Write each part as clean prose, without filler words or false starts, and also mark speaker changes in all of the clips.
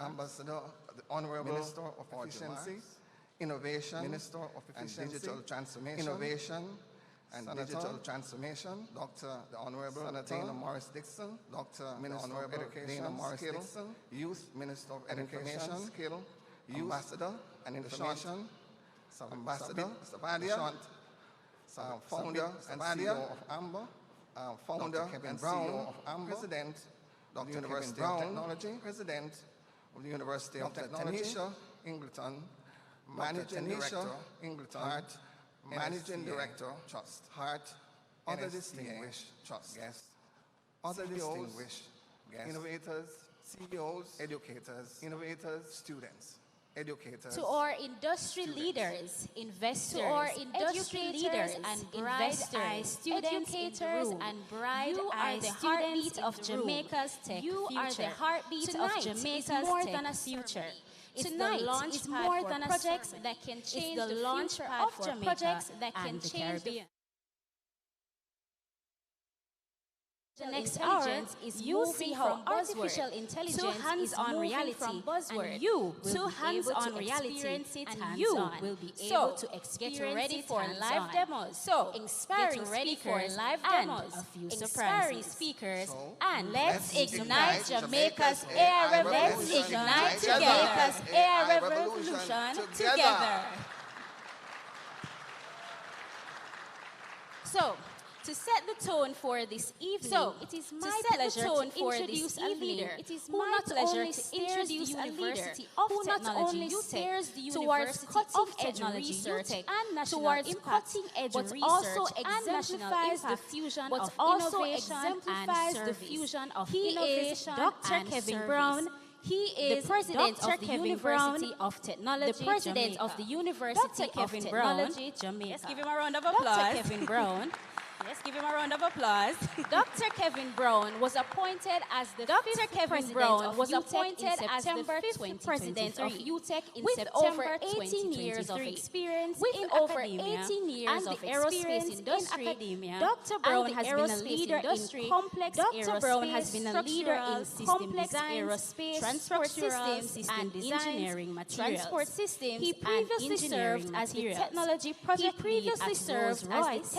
Speaker 1: Ambassador, the Honorable Minister of Efficiency, Innovation, Minister of Efficiency, and Digital Transformation, Innovation and Digital Transformation, Dr. the Honorable Dana Morris Dixon, Dr. Minister of Education, Dana Morris Dixon, Youth Minister of Education, Skill, Ambassador and Information, Ambassador Sabadia, founder and CEO of Amber, founder and CEO of Amber, President of the University of Technology, President of the University of Technology, Tanisha Ingleton, Managing Director, Ingleton, Hart, Managing Director, Trust, Hart, other distinguished trust guests, other distinguished guests, innovators, CEOs, educators, innovators, students, educators,
Speaker 2: to our industry leaders, investors, to our industry leaders and investors, students, educators and bright are the heartbeat of Jamaica's tech future. You are the heartbeat of Jamaica's tech future. Tonight is more than projects that can change the future of Jamaica that can change the next hour is you see how artificial intelligence to hands-on reality from buzzword. And you to hands-on reality and you will be able to experience ready for live demos. So inspiring ready for live demos, a few inspiring speakers, and let's ignite Jamaica's AI revolution. Let's ignite Jamaica's AI revolution together. So, to set the tone for this evening, it is my pleasure to introduce a leader. It is my pleasure to introduce a leader who not only steers the University of Technology research and national impact, but also exemplifies the fusion of innovation and service. He is Dr. Kevin Brown. He is the president of the University of Technology, the president of the University of Technology, Jamaica. Let's give him a round of applause. Dr. Kevin Brown. Let's give him a round of applause. Dr. Kevin Brown was appointed as the Dr. Kevin Brown was appointed as the fifth president of UTech in September 18 years of experience in over 18 years of aerospace industry. Dr. Brown has been a leader in complex Dr. Brown has been a leader in complex aerospace, transport systems, and engineering materials. Transport systems. He previously served as the technology project lead at Rolls-Royce,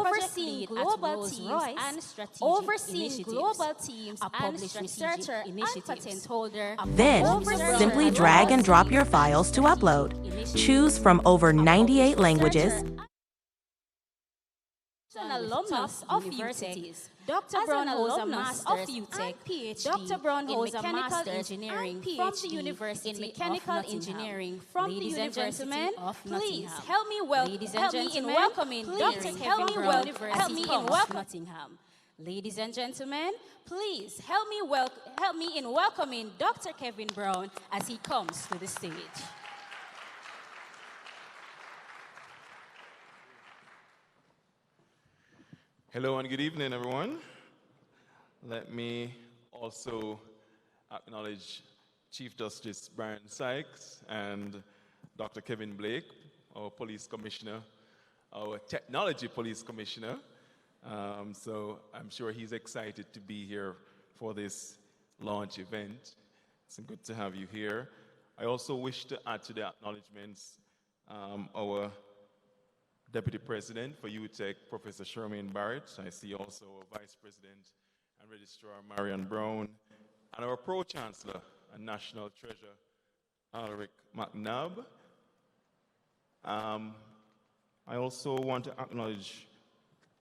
Speaker 2: overseeing global teams and strategic global teams and researcher and patent holder.
Speaker 3: Then, simply drag and drop your files to upload. Choose from over 98 languages.
Speaker 2: An alumnus of universities. Dr. Brown holds a master's of UTech, PhD. Dr. Brown holds a master's engineering from the University in mechanical engineering from the University of Please help me in welcoming Dr. Kevin Brown. Help me in Nottingham. Ladies and gentlemen, please help me in welcoming Dr. Kevin Brown as he comes to the stage.
Speaker 4: Hello and good evening, everyone. Let me also acknowledge Chief Justice Brian Sykes and Dr. Kevin Blake, our police commissioner, our technology police commissioner. So I'm sure he's excited to be here for this launch event. It's good to have you here. I also wish to add to the acknowledgements our Deputy President for UTech, Professor Shermaine Barrett. I see also our Vice President and Registrar Marion Brown, and our Pro-Chancellor and National Treasurer, Alric McNabb. I also want to acknowledge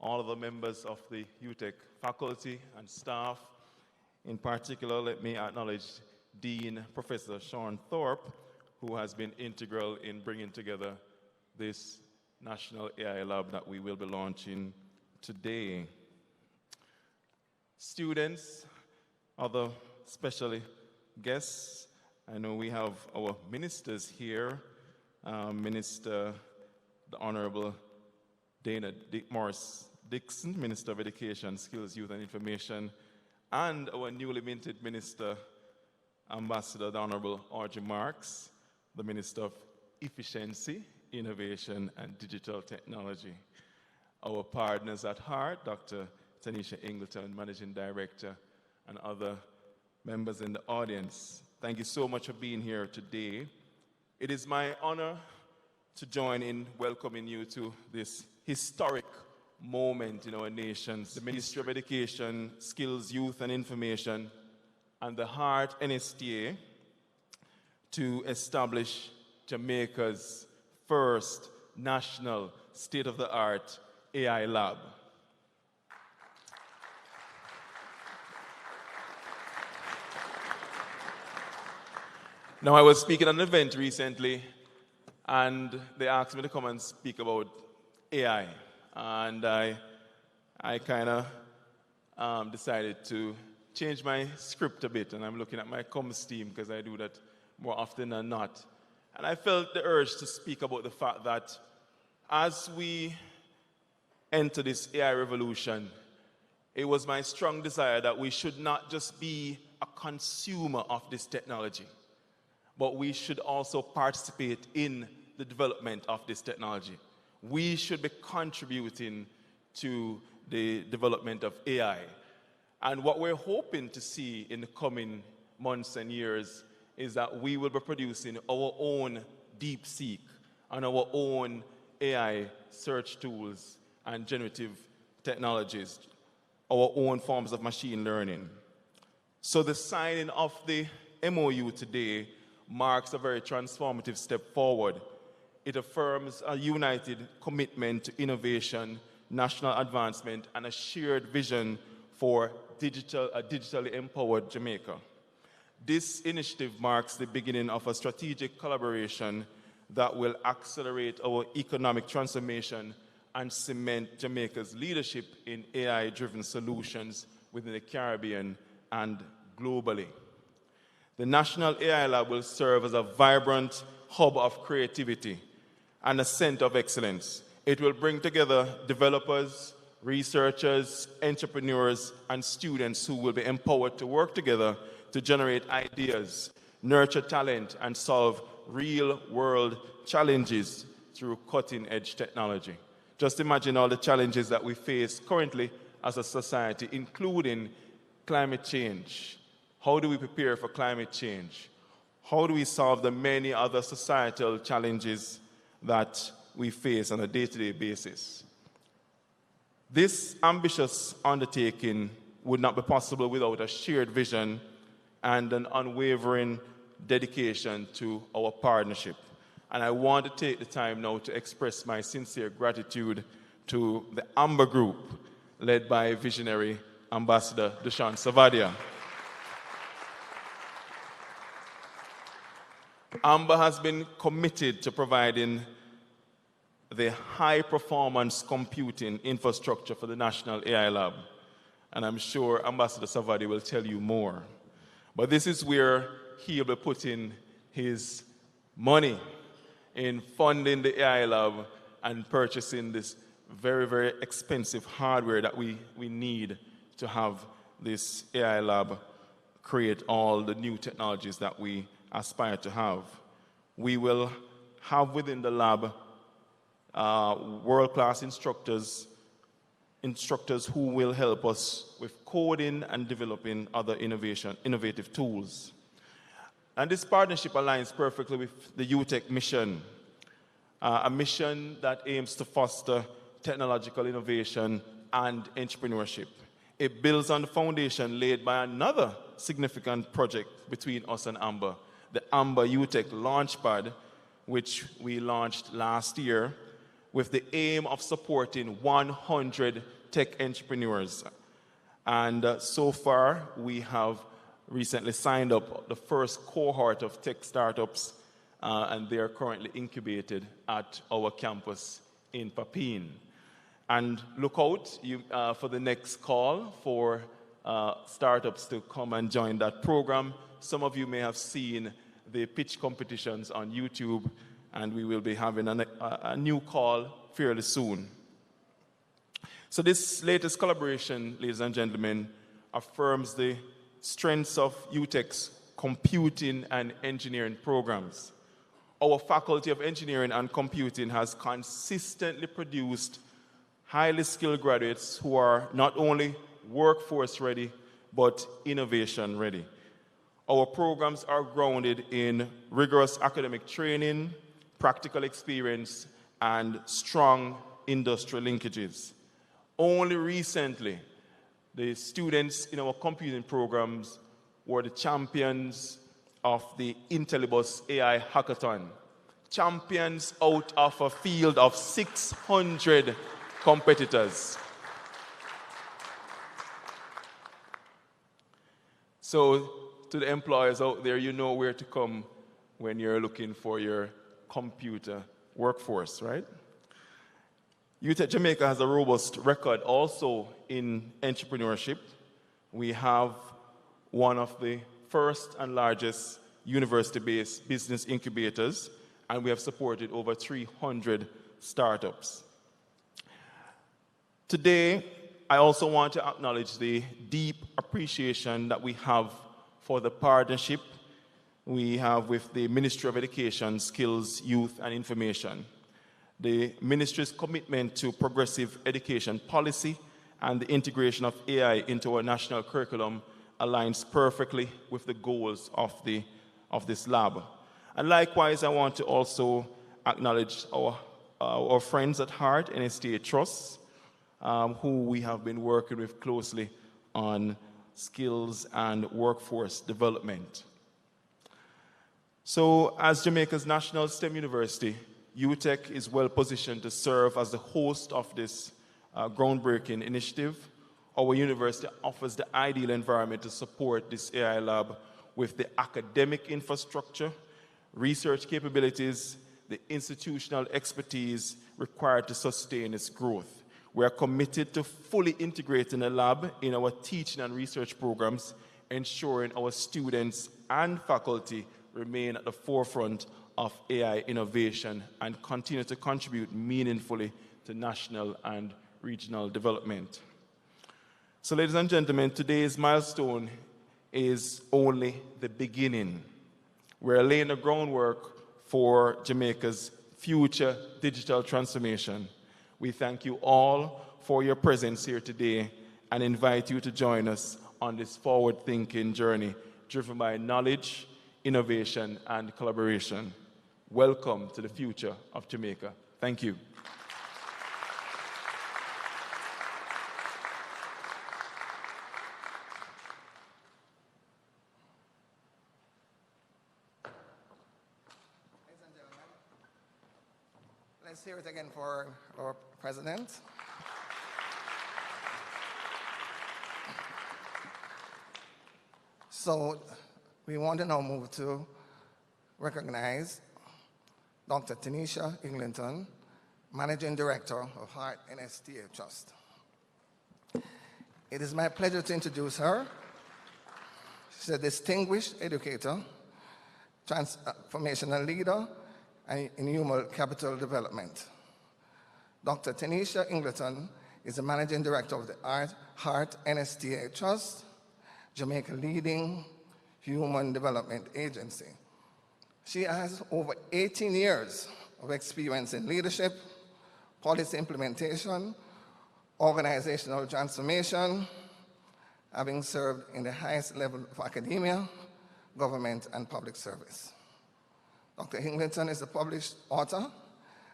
Speaker 4: all of the members of the UTech faculty and staff. In particular, let me acknowledge Dean Professor Sean Thorpe, who has been integral in bringing together this National AI Lab that we will be launching today. Students, other special guests, I know we have our ministers here. Minister, the Honorable Dana Morris Dixon, Minister of Education, Skills, Youth and Information, and our newly minted Minister, Ambassador, the Honorable Audrey Marks, the Minister of Efficiency, Innovation and Digital Technology. Our partners at heart, Dr. Tanisha Ingleton, Managing Director, and other members in the audience. Thank you so much for being here today. It is my honor to join in welcoming you to this historic moment in our nations. The Ministry of Education, Skills, Youth and Information, and the Heart NSTA to establish Jamaica's first national state-of-the-art AI lab. Now, I was speaking at an event recently, and they asked me to come and speak about AI. And I kind of decided to change my script a bit, and I'm looking at my comms team because I do that more often than not. And I felt the urge to speak about the fact that as we enter this AI revolution, it was my strong desire that we should not just be a consumer of this technology, but we should also participate in the development of this technology. We should be contributing to the development of AI. And what we're hoping to see in the coming months and years is that we will be producing our own DeepSeek and our own AI search tools and generative technologies, our own forms of machine learning. So the signing of the MOU today marks a very transformative step forward. It affirms a united commitment to innovation, national advancement, and a shared vision for a digitally empowered Jamaica. This initiative marks the beginning of a strategic collaboration that will accelerate our economic transformation and cement Jamaica's leadership in AI-driven solutions within the Caribbean and globally. The National AI Lab will serve as a vibrant hub of creativity and a center of excellence. It will bring together developers, researchers, entrepreneurs, and students who will be empowered to work together to generate ideas, nurture talent, and solve real-world challenges through cutting-edge technology. Just imagine all the challenges that we face currently as a society, including climate change. How do we prepare for climate change? How do we solve the many other societal challenges that we face on a day-to-day basis? This ambitious undertaking would not be possible without a shared vision and an unwavering dedication to our partnership. And I want to take the time now to express my sincere gratitude to the Amber Group, led by visionary Ambassador Dushan Savadia. Amber has been committed to providing the high-performance computing infrastructure for the National AI Lab. And I'm sure Ambassador Savadi will tell you more. But this is where he'll be putting his money in funding the AI Lab and purchasing this very, very expensive hardware that we need to have this AI Lab create all the new technologies that we aspire to have. We will have within the lab world-class instructors who will help us with coding and developing other innovative tools. And this partnership aligns perfectly with the UTech mission, a mission that aims to foster technological innovation and entrepreneurship. It builds on the foundation laid by another significant project between us and Amber, the Amber UTech Launchpad, which we launched last year with the aim of supporting 100 tech entrepreneurs. And so far, we have recently signed up the first cohort of tech startups, and they are currently incubated at our campus in Papine. And look out for the next call for startups to come and join that program. Some of you may have seen the pitch competitions on YouTube, and we will be having a new call fairly soon. So this latest collaboration, ladies and gentlemen, affirms the strengths of UTech's computing and engineering programs. Our Faculty of Engineering and Computing has consistently produced highly skilled graduates who are not only workforce ready, but innovation ready. Our programs are grounded in rigorous academic training, practical experience, and strong industrial linkages. Only recently, the students in our computing programs were the champions of the Intellibus AI Hackathon. Champions out of a field of 600 competitors. So, to the employers out there, you know where to come when you're looking for your computer workforce, right? Youth at Jamaica has a robust record also in entrepreneurship. We have one of the first and largest university-based business incubators, and we have supported over 300 startups. Today, I also want to acknowledge the deep appreciation that we have for the partnership we have with the Ministry of Education, Skills, Youth and Information. The ministry's commitment to progressive education policy and the integration of AI into our national curriculum aligns perfectly with the goals of this lab. And likewise, I want to also acknowledge our friends at heart, NSTA Trust, who we have been working with closely on skills and workforce development. So, as Jamaica's national STEM university, UTech is well positioned to serve as the host of this groundbreaking initiative. Our university offers the ideal environment to support this AI lab with the academic infrastructure, research capabilities, the institutional expertise required to sustain its growth. We are committed to fully integrating the lab in our teaching and research programs, ensuring our students and faculty remain at the forefront of AI innovation and continue to contribute meaningfully to national and regional development. So, ladies and gentlemen, today's milestone is only the beginning. We're laying the groundwork for Jamaica's future digital transformation. We thank you all for your presence here today and invite you to join us on this forward-thinking journey driven by knowledge, innovation, and collaboration. Welcome to the future of Jamaica. Thank you.
Speaker 1: Ladies and gentlemen, let's hear it again for our president. So we want to now move to recognize Dr. Tanisha Eglinton, Managing Director of Heart NSTA Trust. It is my pleasure to introduce her. She's a distinguished educator, transformational leader, and in human capital development. Dr. Tanisha Eglinton is the Managing Director of the Heart NSTA Trust, Jamaica's leading human development agency. She has over 18 years of experience in leadership, policy implementation, organizational transformation, having served in the highest level of academia, government, and public service. Dr. Eglinton is a published author,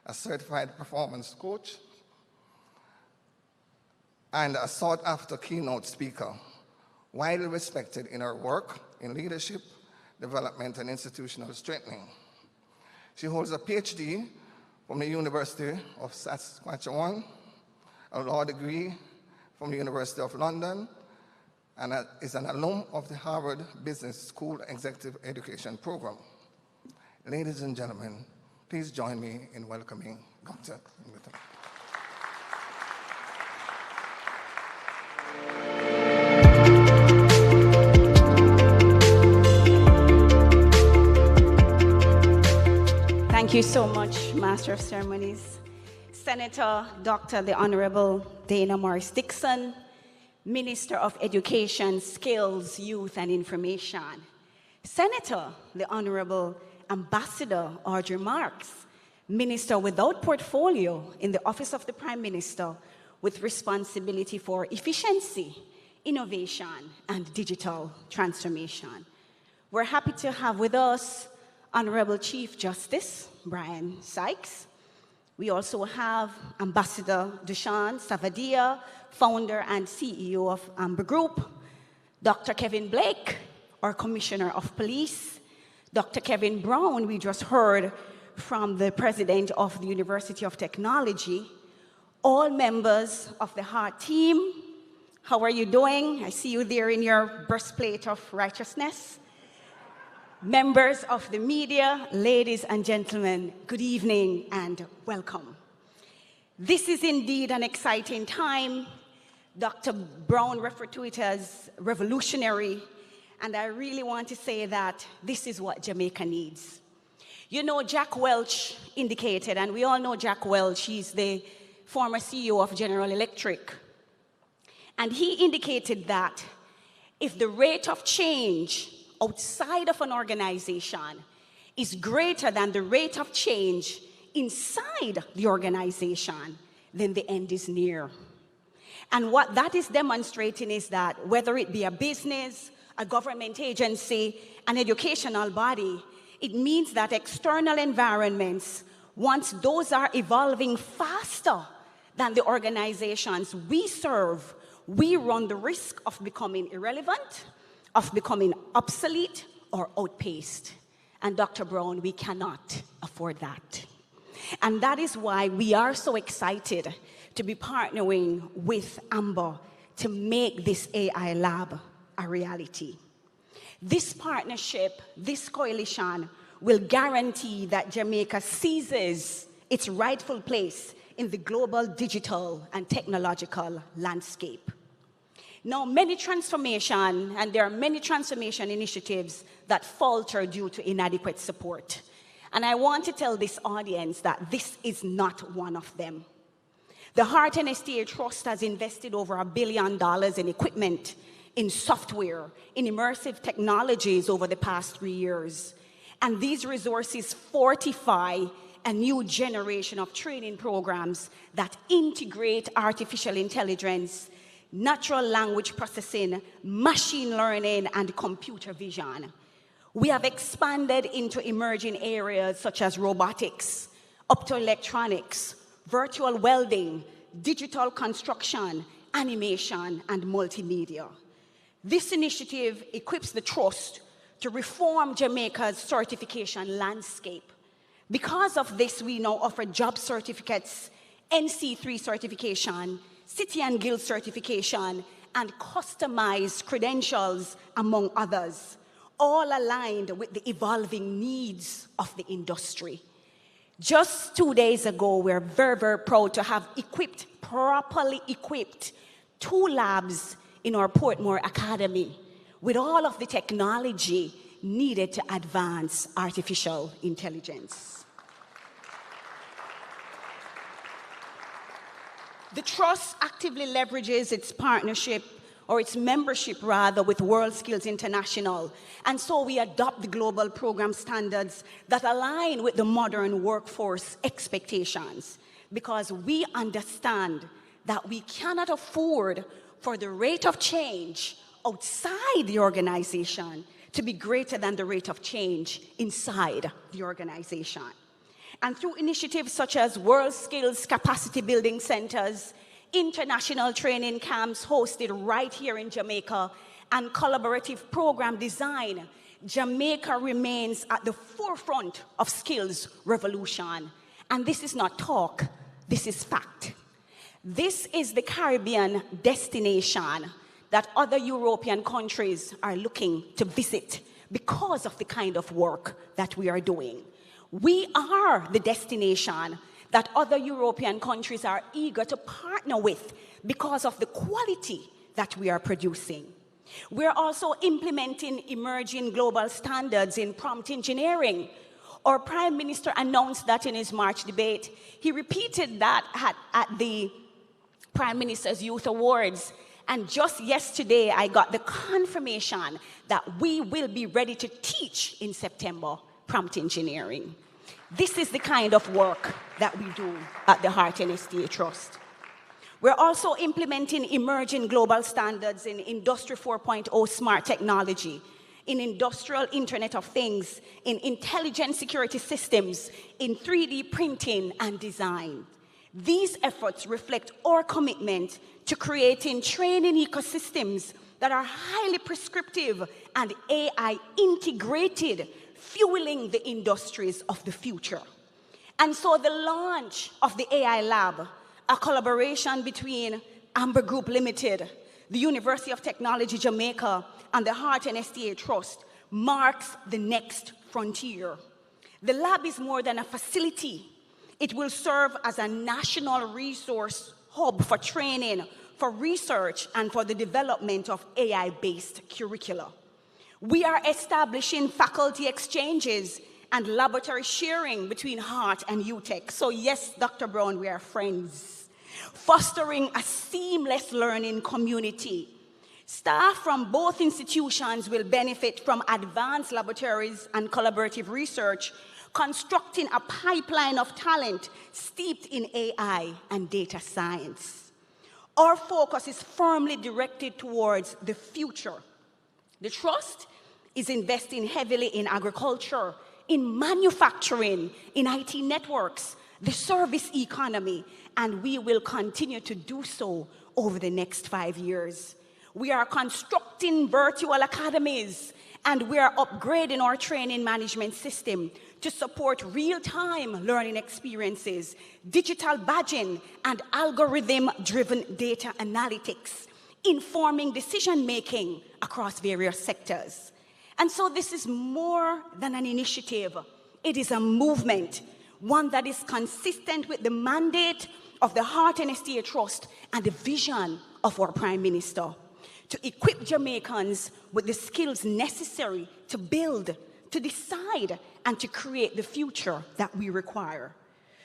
Speaker 1: a certified performance coach, and a sought-after keynote speaker, widely respected in her work in leadership, development, and institutional strengthening. She holds a PhD from the University of Saskatchewan, a law degree from the University of London, and is an alum of the Harvard Business School Executive Education Program. Ladies and gentlemen, please join me in welcoming Dr. Eglinton.
Speaker 5: Thank you so much, Master of Ceremonies. Senator Dr. the Honorable Dana Morris Dixon, Minister of Education, Skills, Youth and Information. Senator the Honorable Ambassador Audrey Marks, Minister without portfolio in the Office of the Prime Minister with responsibility for efficiency, innovation, and digital transformation. We're happy to have with us Honorable Chief Justice Brian Sykes. We also have Ambassador Dushan Savadia, founder and CEO of Amber Group, Dr. Kevin Blake, our Commissioner of Police, Dr. Kevin Brown, we just heard from the President of the University of Technology, all members of the HEART team. How are you doing? I see you there in your breastplate of righteousness. Members of the media, ladies and gentlemen, good evening and welcome. This is indeed an exciting time. Dr. Brown referred to it as revolutionary, and I really want to say that this is what Jamaica needs. You know, Jack Welch indicated, and we all know Jack Welch, he's the former CEO of General Electric, and he indicated that if the rate of change outside of an organization is greater than the rate of change inside the organization, then the end is near. And what that is demonstrating is that whether it be a business, a government agency, an educational body, it means that external environments, once those are evolving faster than the organizations we serve, we run the risk of becoming irrelevant, of becoming obsolete or outpaced. And Dr. Brown, we cannot afford that. And that is why we are so excited to be partnering with Amber to make this AI lab a reality. This partnership, this coalition, will guarantee that Jamaica seizes its rightful place in the global digital and technological landscape. Now, many transformation, and there are many transformation initiatives that falter due to inadequate support. And I want to tell this audience that this is not one of them. The HEART and STA Trust has invested over $1 billion in equipment, in software, in immersive technologies over the past 3 years. And these resources fortify a new generation of training programs that integrate artificial intelligence, natural language processing, machine learning, and computer vision. We have expanded into emerging areas such as robotics, optoelectronics, virtual welding, digital construction, animation, and multimedia. This initiative equips the Trust to reform Jamaica's certification landscape. Because of this, we now offer job certificates, NC3 certification, City and Guild certification, and customized credentials, among others, all aligned with the evolving needs of the industry. Just 2 days ago, we're very, very proud to have properly equipped 2 labs in our Portmore Academy with all of the technology needed to advance artificial intelligence. The Trust actively leverages its partnership, or its membership rather, with WorldSkills International. And so we adopt the global program standards that align with the modern workforce expectations, because we understand that we cannot afford for the rate of change outside the organization to be greater than the rate of change inside the organization. And through initiatives such as WorldSkills capacity building centers, international training camps hosted right here in Jamaica, and collaborative program design, Jamaica remains at the forefront of skills revolution. And this is not talk, this is fact. This is the Caribbean destination that other European countries are looking to visit because of the kind of work that we are doing. We are the destination that other European countries are eager to partner with because of the quality that we are producing. We're also implementing emerging global standards in prompt engineering. Our Prime Minister announced that in his March debate. He repeated that at the Prime Minister's Youth Awards. And just yesterday, I got the confirmation that we will be ready to teach in September prompt engineering. This is the kind of work that we do at the HEART and STA Trust. We're also implementing emerging global standards in Industry 4.0 smart technology, in industrial Internet of Things, in intelligent security systems, in 3D printing and design. These efforts reflect our commitment to creating training ecosystems that are highly prescriptive and AI integrated, fueling the industries of the future. And so the launch of the AI Lab, a collaboration between Amber Group Limited, the University of Technology Jamaica, and the Heart and STA Trust, marks the next frontier. The lab is more than a facility. It will serve as a national resource hub for training, for research, and for the development of AI-based curricula. We are establishing faculty exchanges and laboratory sharing between Heart and UTech. So yes, Dr. Brown, we are friends. Fostering a seamless learning community. Staff from both institutions will benefit from advanced laboratories and collaborative research, constructing a pipeline of talent steeped in AI and data science. Our focus is firmly directed towards the future. The Trust is investing heavily in agriculture, in manufacturing, in IT networks, the service economy, and we will continue to do so over the next 5 years. We are constructing virtual academies, and we are upgrading our training management system to support real-time learning experiences, digital badging, and algorithm-driven data analytics, informing decision-making across various sectors. And so this is more than an initiative. It is a movement, one that is consistent with the mandate of the Heart and STA Trust and the vision of our Prime Minister, to equip Jamaicans with the skills necessary to build, to decide, and to create the future that we require.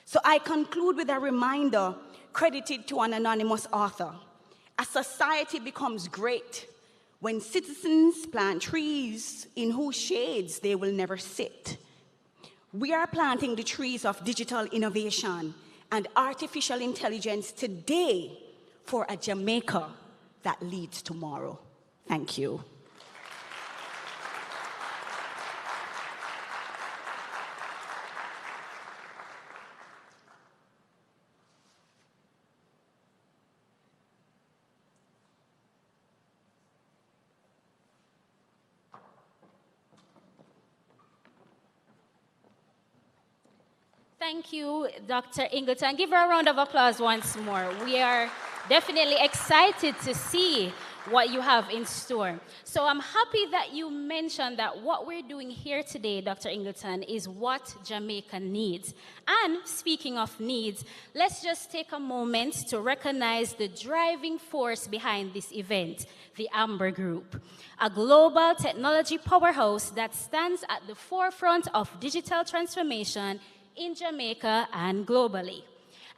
Speaker 5: So I conclude with a reminder credited to an anonymous author. A society becomes great when citizens plant trees in whose shades they will never sit. We are planting the trees of digital innovation and artificial intelligence today for a Jamaica that leads tomorrow. Thank you.
Speaker 2: Thank you, Dr. Ingleton. Give her a round of applause once more. We are definitely excited to see what you have in store. So I'm happy that you mentioned that what we're doing here today, Dr. Ingleton, is what Jamaica needs. And speaking of needs, let's just take a moment to recognize the driving force behind this event, the Amber Group, a global technology powerhouse that stands at the forefront of digital transformation in Jamaica and globally.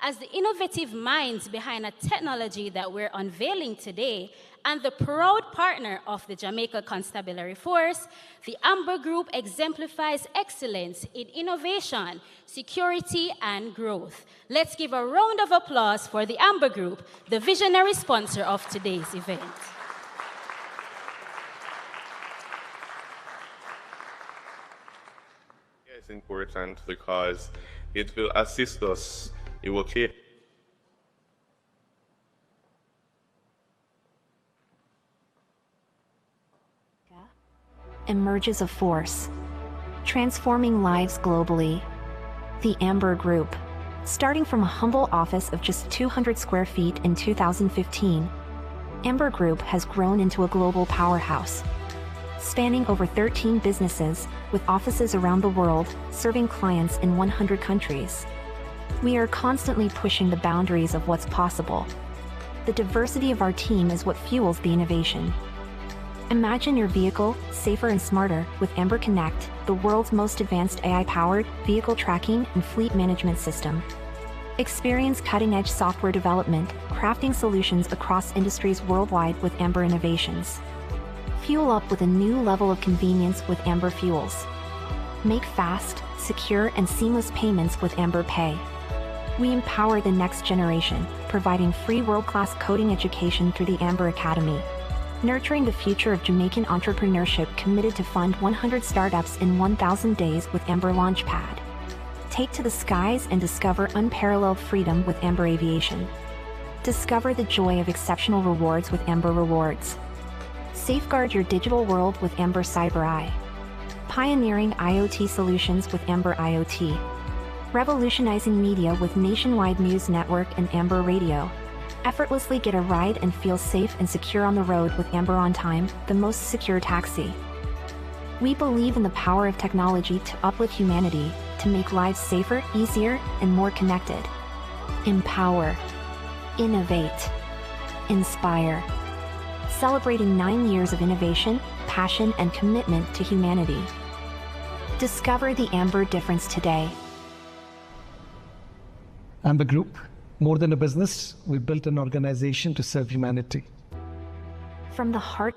Speaker 2: As the innovative minds behind a technology that we're unveiling today and the proud partner of the Jamaica Constabulary Force, the Amber Group exemplifies excellence in innovation, security, and growth. Let's give a round of applause for the Amber Group, the visionary sponsor of today's event.
Speaker 6: It's important because it will assist us. It will create
Speaker 7: emerges a force, transforming lives globally. The Amber Group, starting from a humble office of just 200 square feet in 2015, Amber Group has grown into a global powerhouse, spanning over 13 businesses with offices around the world, serving clients in 100 countries. We are constantly pushing the boundaries of what's possible. The diversity of our team is what fuels the innovation. Imagine your vehicle safer and smarter with Amber Connect, the world's most advanced AI-powered vehicle tracking and fleet management system. Experience cutting-edge software development, crafting solutions across industries worldwide with Amber innovations. Fuel up with a new level of convenience with Amber Fuels. Make fast, secure, and seamless payments with Amber Pay. We empower the next generation, providing free world-class coding education through the Amber Academy. nurturing the future of Jamaican entrepreneurship, committed to fund 100 startups in 1,000 days with Amber Launchpad. Take to the skies and discover unparalleled freedom with Amber Aviation. Discover the joy of exceptional rewards with Amber Rewards. Safeguard your digital world with Amber Cyber Eye. Pioneering IoT solutions with Amber IoT. Revolutionizing media with nationwide news network and Amber Radio. Effortlessly get a ride and feel safe and secure on the road with Amber On Time, the most secure taxi. We believe in the power of technology to uplift humanity, to make lives safer, easier, and more connected. Empower. Innovate. Inspire. Celebrating 9 years of innovation, passion, and commitment to humanity. Discover the Amber difference today.
Speaker 8: Amber Group, more than a business, we built an organization to serve humanity.
Speaker 7: From the heart.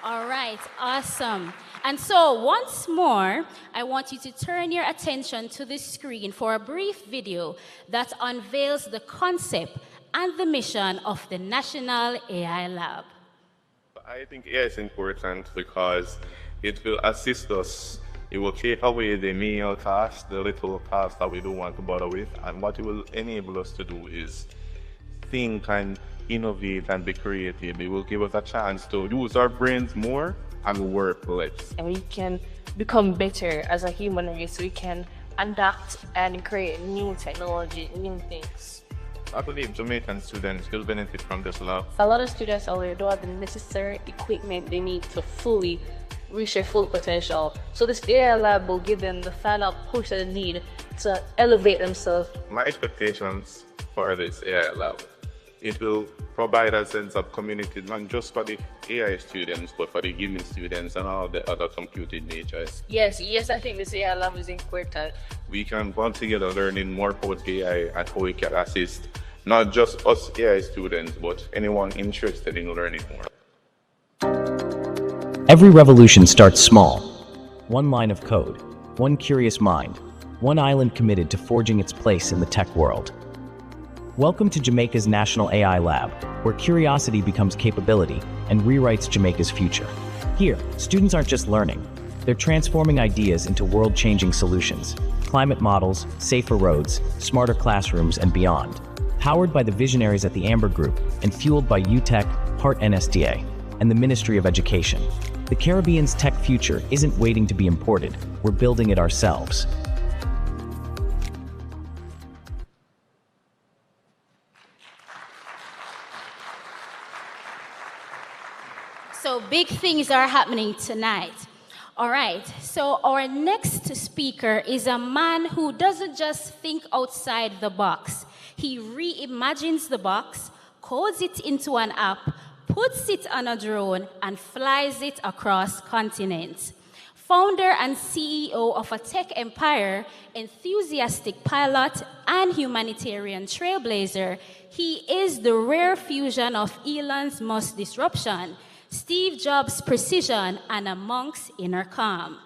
Speaker 2: All right, awesome. And so once more, I want you to turn your attention to the screen for a brief video that unveils the concept and the mission of the National AI Lab.
Speaker 6: I think AI is important because it will assist us. It will take away the menial tasks, the little tasks that we don't want to bother with, and what it will enable us to do is think and innovate and be creative. It will give us a chance to use our brains more and work less.
Speaker 9: And we can become better as a human race. We can adapt and create new technology, new things.
Speaker 6: I believe Jamaican students will benefit from this lab.
Speaker 9: A lot of students out there don't have the necessary equipment they need to fully reach their full potential. So this AI lab will give them the final push that they need to elevate themselves.
Speaker 6: My expectations for this AI lab, it will provide a sense of community, not just for the AI students, but for the human students and all the other computing natures.
Speaker 9: Yes, I think this AI lab is important.
Speaker 6: We can come together learning more about AI and how we can assist not just us AI students, but anyone interested in learning more.
Speaker 10: Every revolution starts small. One line of code, one curious mind, one island committed to forging its place in the tech world. Welcome to Jamaica's National AI Lab, where curiosity becomes capability and rewrites Jamaica's future. Here, students aren't just learning, they're transforming ideas into world-changing solutions. Climate models, safer roads, smarter classrooms, and beyond. Powered by the visionaries at the Amber Group and fueled by UTech, Heart NSDA, and the Ministry of Education. The Caribbean's tech future isn't waiting to be imported, we're building it ourselves.
Speaker 2: So big things are happening tonight. All right, so our next speaker is a man who doesn't just think outside the box. He reimagines the box, codes it into an app, puts it on a drone, and flies it across continents. Founder and CEO of a tech empire, enthusiastic pilot, and humanitarian trailblazer, he is the rare fusion of Elon's Musk disruption, Steve Jobs' precision, and a monk's inner calm.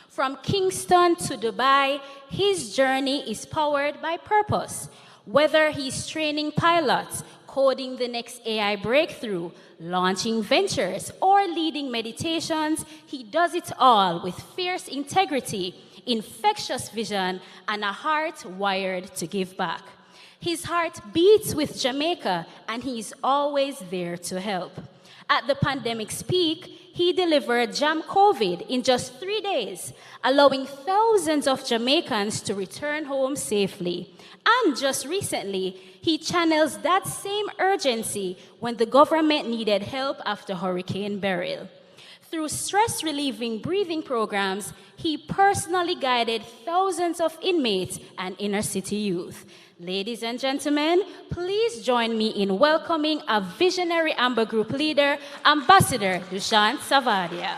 Speaker 2: From Kingston to Dubai, his journey is powered by purpose. Whether he's training pilots, coding the next AI breakthrough, launching ventures, or leading meditations, he does it all with fierce integrity, infectious vision, and a heart wired to give back. His heart beats with Jamaica, and he's always there to help. At the pandemic's peak, he delivered Jam COVID in just 3 days, allowing thousands of Jamaicans to return home safely. And just recently, he channels that same urgency when the government needed help after Hurricane Beryl. Through stress-relieving breathing programs, he personally guided thousands of inmates and inner-city youth. Ladies and gentlemen, please join me in welcoming a visionary Amber Group leader, Ambassador Dushyant Savadia.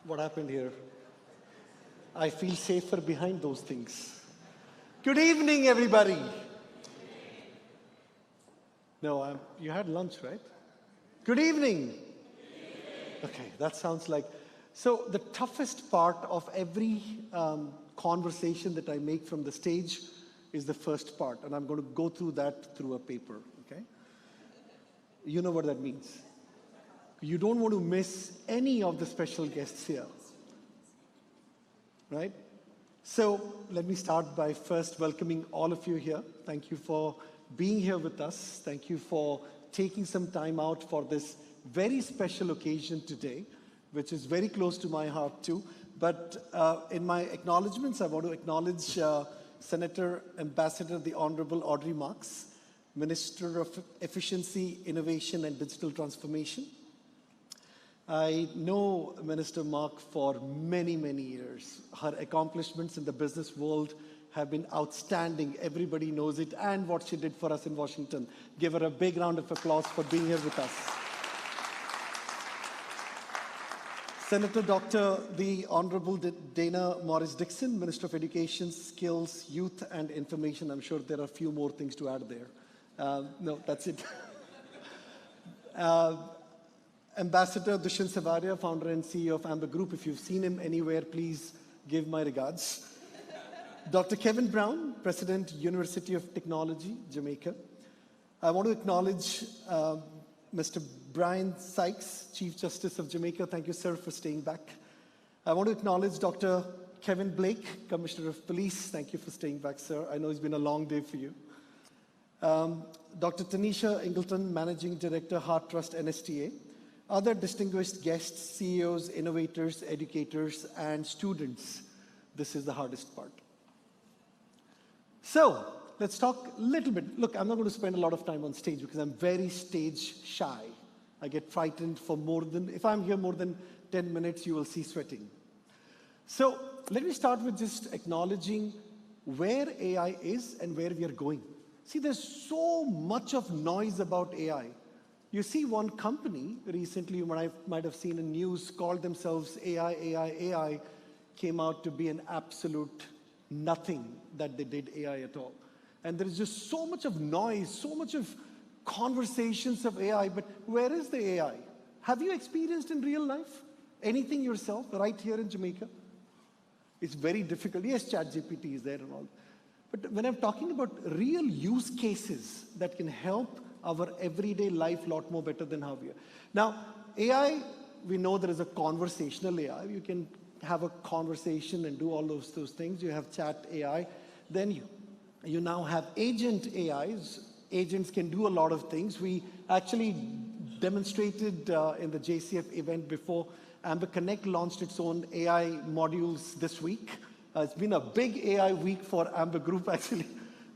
Speaker 8: What happened here? I feel safer behind those things. Good evening, everybody. No, you had lunch, right? Good evening. Okay, that sounds like... So the toughest part of every conversation that I make from the stage is the first part, and I'm going to go through that through a paper, okay? You know what that means. You don't want to miss any of the special guests here, right? So let me start by first welcoming all of you here. Thank you for being here with us. Thank you for taking some time out for this very special occasion today, which is very close to my heart too. But in my acknowledgements, I want to acknowledge Senator Ambassador the Honorable Audrey Marks, Minister of Efficiency, Innovation and Digital Transformation. I know Minister Mark for many, many years. Her accomplishments in the business world have been outstanding. Everybody knows it, and what she did for us in Washington. Give her a big round of applause for being here with us. Senator Dr. the Honorable Dana Morris Dixon, Minister of Education, Skills, Youth and Information. I'm sure there are a few more things to add there. No, that's it. Ambassador Dushyant Savaria, founder and CEO of Amber Group. If you've seen him anywhere, please give my regards. Dr. Kevin Brown, President, University of Technology, Jamaica. I want to acknowledge Mr. Brian Sykes, Chief Justice of Jamaica. Thank you, sir, for staying back. I want to acknowledge Dr. Kevin Blake, Commissioner of Police. Thank you for staying back, sir. I know it's been a long day for you. Dr. Tanisha Ingleton, Managing Director, Heart Trust, NSTA. Other distinguished guests, CEOs, innovators, educators, and students. This is the hardest part. So, let's talk a little bit. Look, I'm not going to spend a lot of time on stage because I'm very stage shy. I get frightened for if I'm here more than 10 minutes, you will see sweating. So, let me start with just acknowledging where AI is and where we are going. See, there's so much of noise about AI. You see one company recently, you might have seen in news, called themselves AI, came out to be an absolute nothing that they did AI at all. And there is just so much of noise, so much of conversations of AI, but where is the AI? Have you experienced in real life anything yourself right here in Jamaica? It's very difficult. Yes, ChatGPT is there and all. But when I'm talking about real use cases that can help our everyday life a lot more better than how we are. Now, AI, we know there is a conversational AI. You can have a conversation and do all those things. You have chat AI. Then you now have agent AIs. Agents can do a lot of things. We actually demonstrated in the JCF event before. Amber Connect launched its own AI modules this week. It's been a big AI week for Amber Group, actually.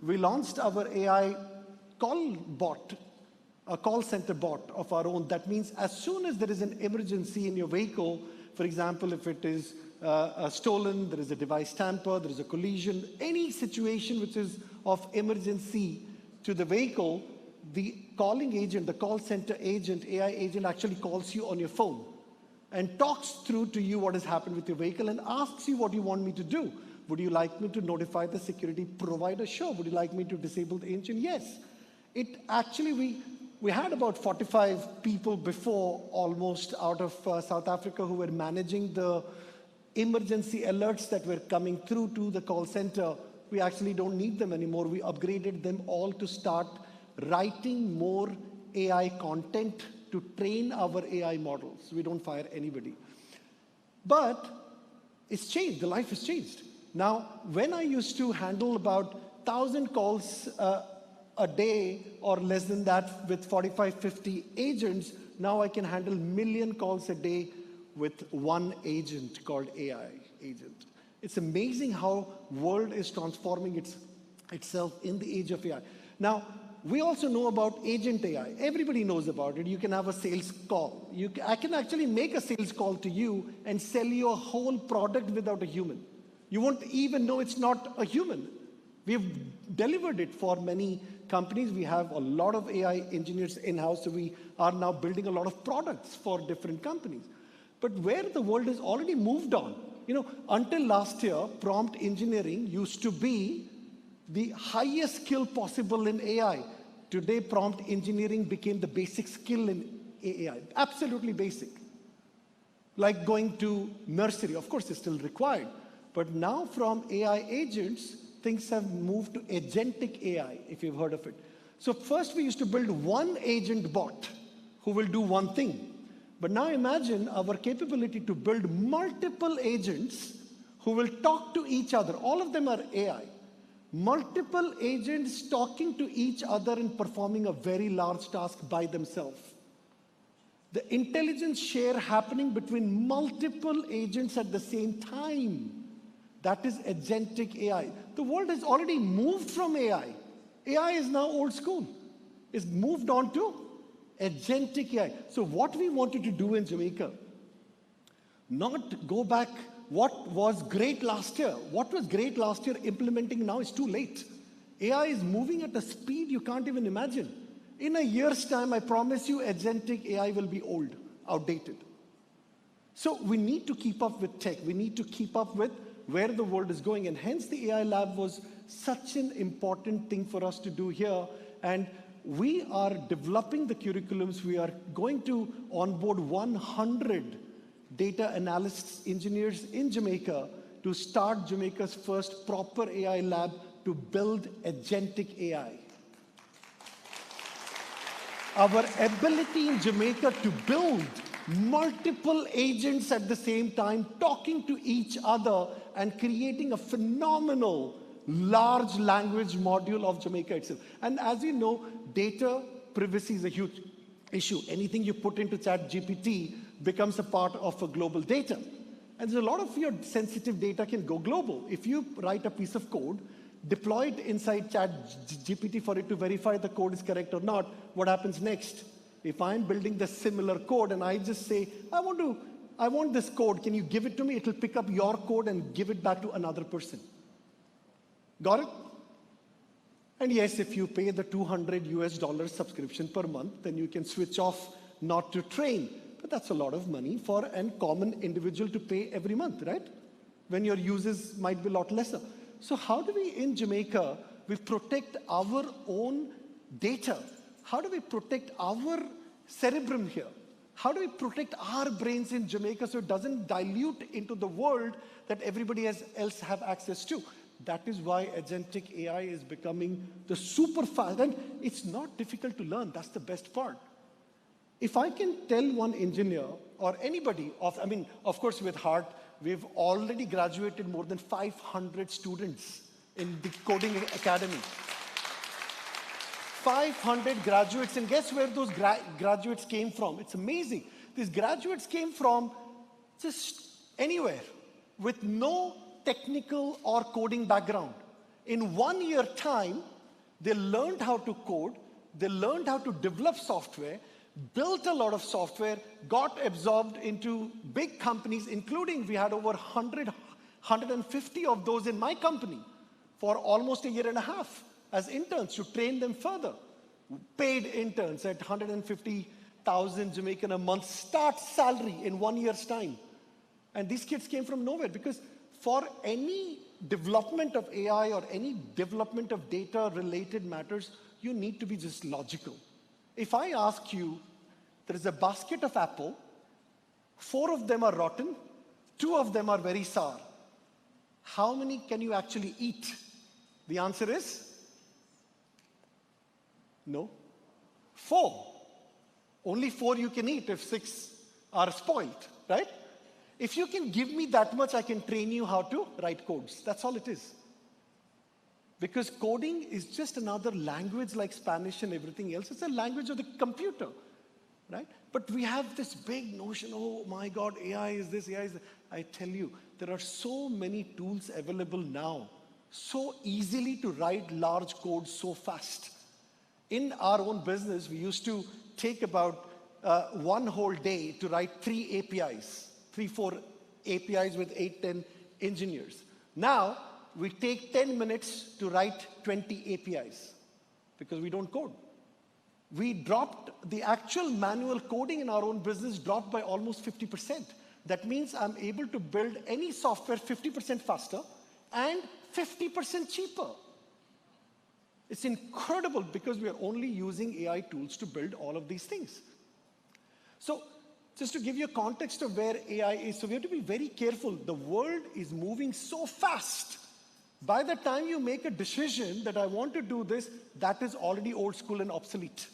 Speaker 8: We launched our AI call bot, a call center bot of our own. That means as soon as there is an emergency in your vehicle, for example, if it is stolen, there is a device tamper, there is a collision, any situation which is of emergency to the vehicle, the calling agent, the call center agent, AI agent actually calls you on your phone and talks through to you what has happened with your vehicle and asks you what you want me to do. Would you like me to notify the security provider? Sure. Would you like me to disable the engine? Yes. It actually, we had about 45 people before almost out of South Africa who were managing the emergency alerts that were coming through to the call center. We actually don't need them anymore. We upgraded them all to start writing more AI content to train our AI models. We don't fire anybody. But it's changed. The life has changed. Now, when I used to handle about 1,000 calls a day or less than that with 45, 50 agents, now I can handle 1 million calls a day with one agent called AI agent. It's amazing how world is transforming itself in the age of AI. Now, we also know about agent AI. Everybody knows about it. You can have a sales call. I can actually make a sales call to you and sell you a whole product without a human. You won't even know it's not a human. We've delivered it for many companies. We have a lot of AI engineers in-house, so we are now building a lot of products for different companies. But where the world has already moved on, until last year, prompt engineering used to be the highest skill possible in AI. Today, prompt engineering became the basic skill in AI, absolutely basic. Like going to nursery, of course, is still required. But now from AI agents, things have moved to agentic AI, if you've heard of it. So first we used to build one agent bot who will do one thing. But now imagine our capability to build multiple agents who will talk to each other. All of them are AI. Multiple agents talking to each other and performing a very large task by themselves. The intelligence share happening between multiple agents at the same time. That is agentic AI. The world has already moved from AI. AI is now old school. It's moved on to agentic AI. So what we wanted to do in Jamaica, not go back what was great last year. What was great last year, implementing now is too late. AI is moving at a speed you can't even imagine. In a year's time, I promise you, agentic AI will be old, outdated. So we need to keep up with tech. We need to keep up with where the world is going. And hence the AI lab was such an important thing for us to do here. And we are developing the curriculums. We are going to onboard 100 data analysts, engineers in Jamaica to start Jamaica's first proper AI lab to build agentic AI. Our ability in Jamaica to build multiple agents at the same time, talking to each other and creating a phenomenal large language module of Jamaica itself. And as you know, data privacy is a huge issue. Anything you put into ChatGPT becomes a part of a global data. And there's a lot of your sensitive data can go global. If you write a piece of code, deploy it inside ChatGPT for it to verify the code is correct or not, what happens next? If I'm building the similar code and I just say, I want this code, can you give it to me? It'll pick up your code and give it back to another person. Got it? And yes, if you pay the $200 subscription per month, then you can switch off not to train. But that's a lot of money for a common individual to pay every month, right? When your uses might be a lot lesser. So how do we, in Jamaica, we protect our own data? How do we protect our cerebrum here? How do we protect our brains in Jamaica so it doesn't dilute into the world that everybody else have access to? That is why agentic AI is becoming the super fast. And it's not difficult to learn. That's the best part. If I can tell one engineer or anybody, of course with Heart, we've already graduated more than 500 students in the coding academy. 500 graduates, and guess where those graduates came from? It's amazing. These graduates came from just anywhere with no technical or coding background. In 1 year time, they learned how to code, they learned how to develop software, built a lot of software, got absorbed into big companies, including we had over 150 of those in my company for almost a year and a half as interns to train them further. Paid interns at 150,000 Jamaican a month start salary in 1 year's time. And these kids came from nowhere because for any development of AI or any development of data related matters, you need to be just logical. If I ask you, there is a basket of apple, 4 of them are rotten, 2 of them are very sour. How many can you actually eat? The answer is no. 4. Only 4 you can eat if 6 are spoiled, right? If you can give me that much, I can train you how to write codes. That's all it is. Because coding is just another language like Spanish and everything else. It's a language of the computer, right? But we have this big notion, oh my God, AI is this, AI is that. I tell you, there are so many tools available now, so easily to write large code so fast. In our own business, we used to take about 1 whole day to write 3 APIs, 3-4 APIs with 8-10 engineers. Now, we take 10 minutes to write 20 APIs because we don't code. We dropped the actual manual coding in our own business dropped by almost 50%. That means I'm able to build any software 50% faster and 50% cheaper. It's incredible because we are only using AI tools to build all of these things. So just to give you a context of where AI is, so we have to be very careful. The world is moving so fast. By the time you make a decision that I want to do this, that is already old school and obsolete.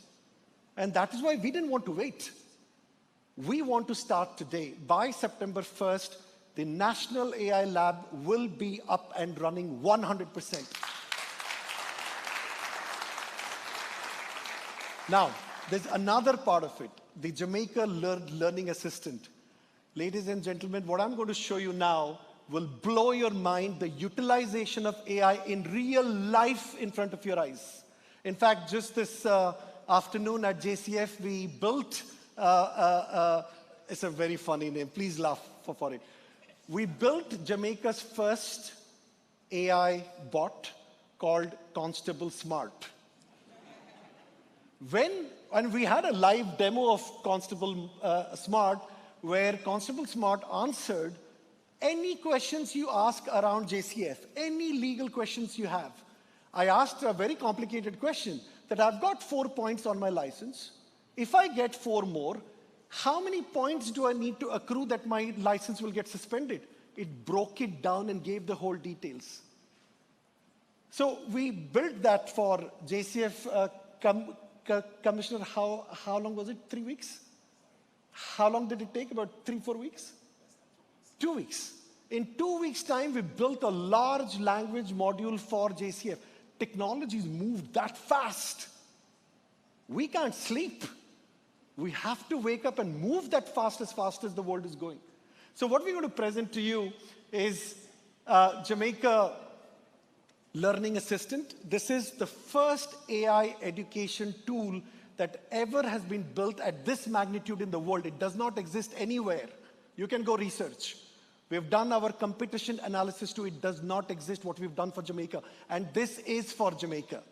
Speaker 8: And that is why we didn't want to wait. We want to start today. By September 1st, the National AI Lab will be up and running 100%. Now, there's another part of it, the Jamaica Learning Assistant. Ladies and gentlemen, what I'm going to show you now will blow your mind, the utilization of AI in real life in front of your eyes. In fact, just this afternoon at JCF, we built, it's a very funny name, please laugh for it. We built Jamaica's first AI bot called Constable Smart. And we had a live demo of Constable Smart, where Constable Smart answered any questions you ask around JCF, any legal questions you have. I asked a very complicated question that I've got 4 points on my license. If I get 4 more, how many points do I need to accrue that my license will get suspended? It broke it down and gave the whole details. So we built that for JCF Commissioner. How long was it? 3 weeks? How long did it take? About 3-4 weeks? 2 weeks. In 2 weeks' time, we built a large language module for JCF. Technology's moved that fast. We can't sleep. We have to wake up and move that fast as the world is going. So what we're going to present to you is Jamaica Learning Assistant. This is the first AI education tool that ever has been built at this magnitude in the world. It does not exist anywhere. You can go research. We've done our competition analysis too. It does not exist what we've done for Jamaica. And this is for Jamaica.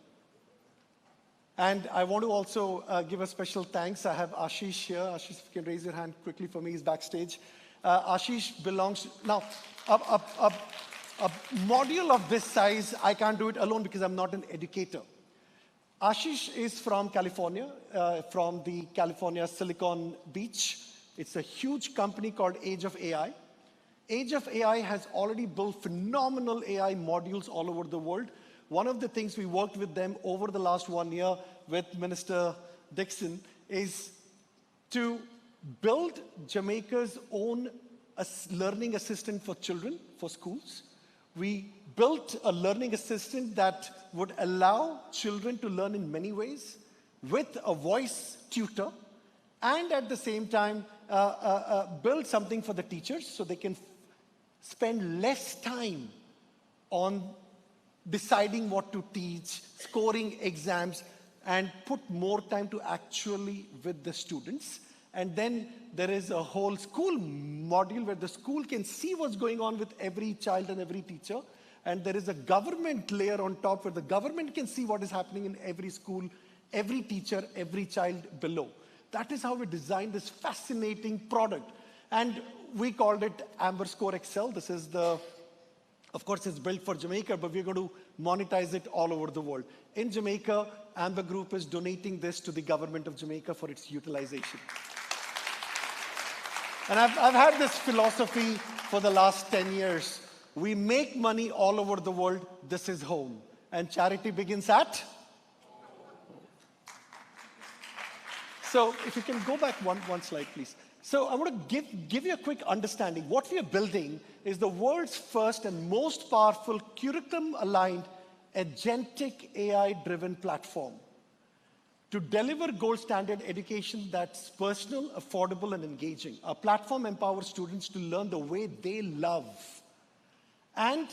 Speaker 8: And I want to also give a special thanks. I have Ashish here. Ashish, if you can raise your hand quickly for me, he's backstage. Ashish belongs, now, a module of this size, I can't do it alone because I'm not an educator. Ashish is from California, from the California Silicon Beach. It's a huge company called Age of AI. Age of AI has already built phenomenal AI modules all over the world. One of the things we worked with them over the last 1 year with Minister Dixon is to build Jamaica's own learning assistant for children, for schools. We built a learning assistant that would allow children to learn in many ways with a voice tutor, and at the same time build something for the teachers so they can spend less time on deciding what to teach, scoring exams, and put more time to actually with the students. And then there is a whole school module where the school can see what's going on with every child and every teacher. And there is a government layer on top where the government can see what is happening in every school, every teacher, every child below. That is how we designed this fascinating product. And we called it Amber Score Excel. This is the, of course, it's built for Jamaica, but we're going to monetize it all over the world. In Jamaica, Amber Group is donating this to the government of Jamaica for its utilization. And I've had this philosophy for the last 10 years. We make money all over the world. This is home. And charity begins at? So if you can go back one slide, please. So I want to give you a quick understanding. What we are building is the world's first and most powerful curriculum-aligned agentic AI-driven platform to deliver gold standard education that's personal, affordable, and engaging. Our platform empowers students to learn the way they love, and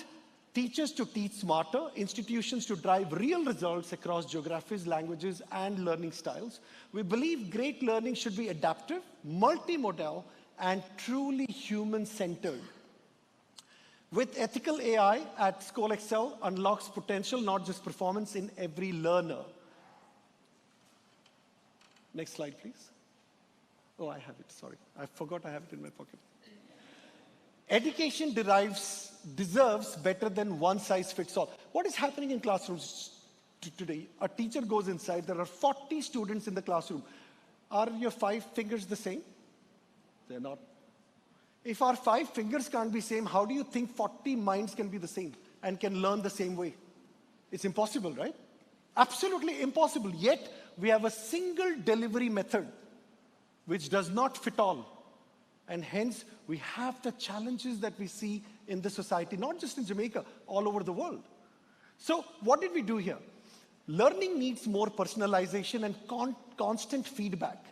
Speaker 8: teachers to teach smarter, institutions to drive real results across geographies, languages, and learning styles. We believe great learning should be adaptive, multimodal, and truly human-centered. With ethical AI at School Excel unlocks potential, not just performance, in every learner. Next slide, please. Oh, I have it, sorry. I forgot I have it in my pocket. Education deserves better than one size fits all. What is happening in classrooms today? A teacher goes inside, there are 40 students in the classroom. Are your 5 fingers the same? They're not. If our 5 fingers can't be same, how do you think 40 minds can be the same and can learn the same way? It's impossible, right? Absolutely impossible. Yet, we have a single delivery method which does not fit all. And hence, we have the challenges that we see in the society, not just in Jamaica, all over the world. So what did we do here? Learning needs more personalization and constant feedback.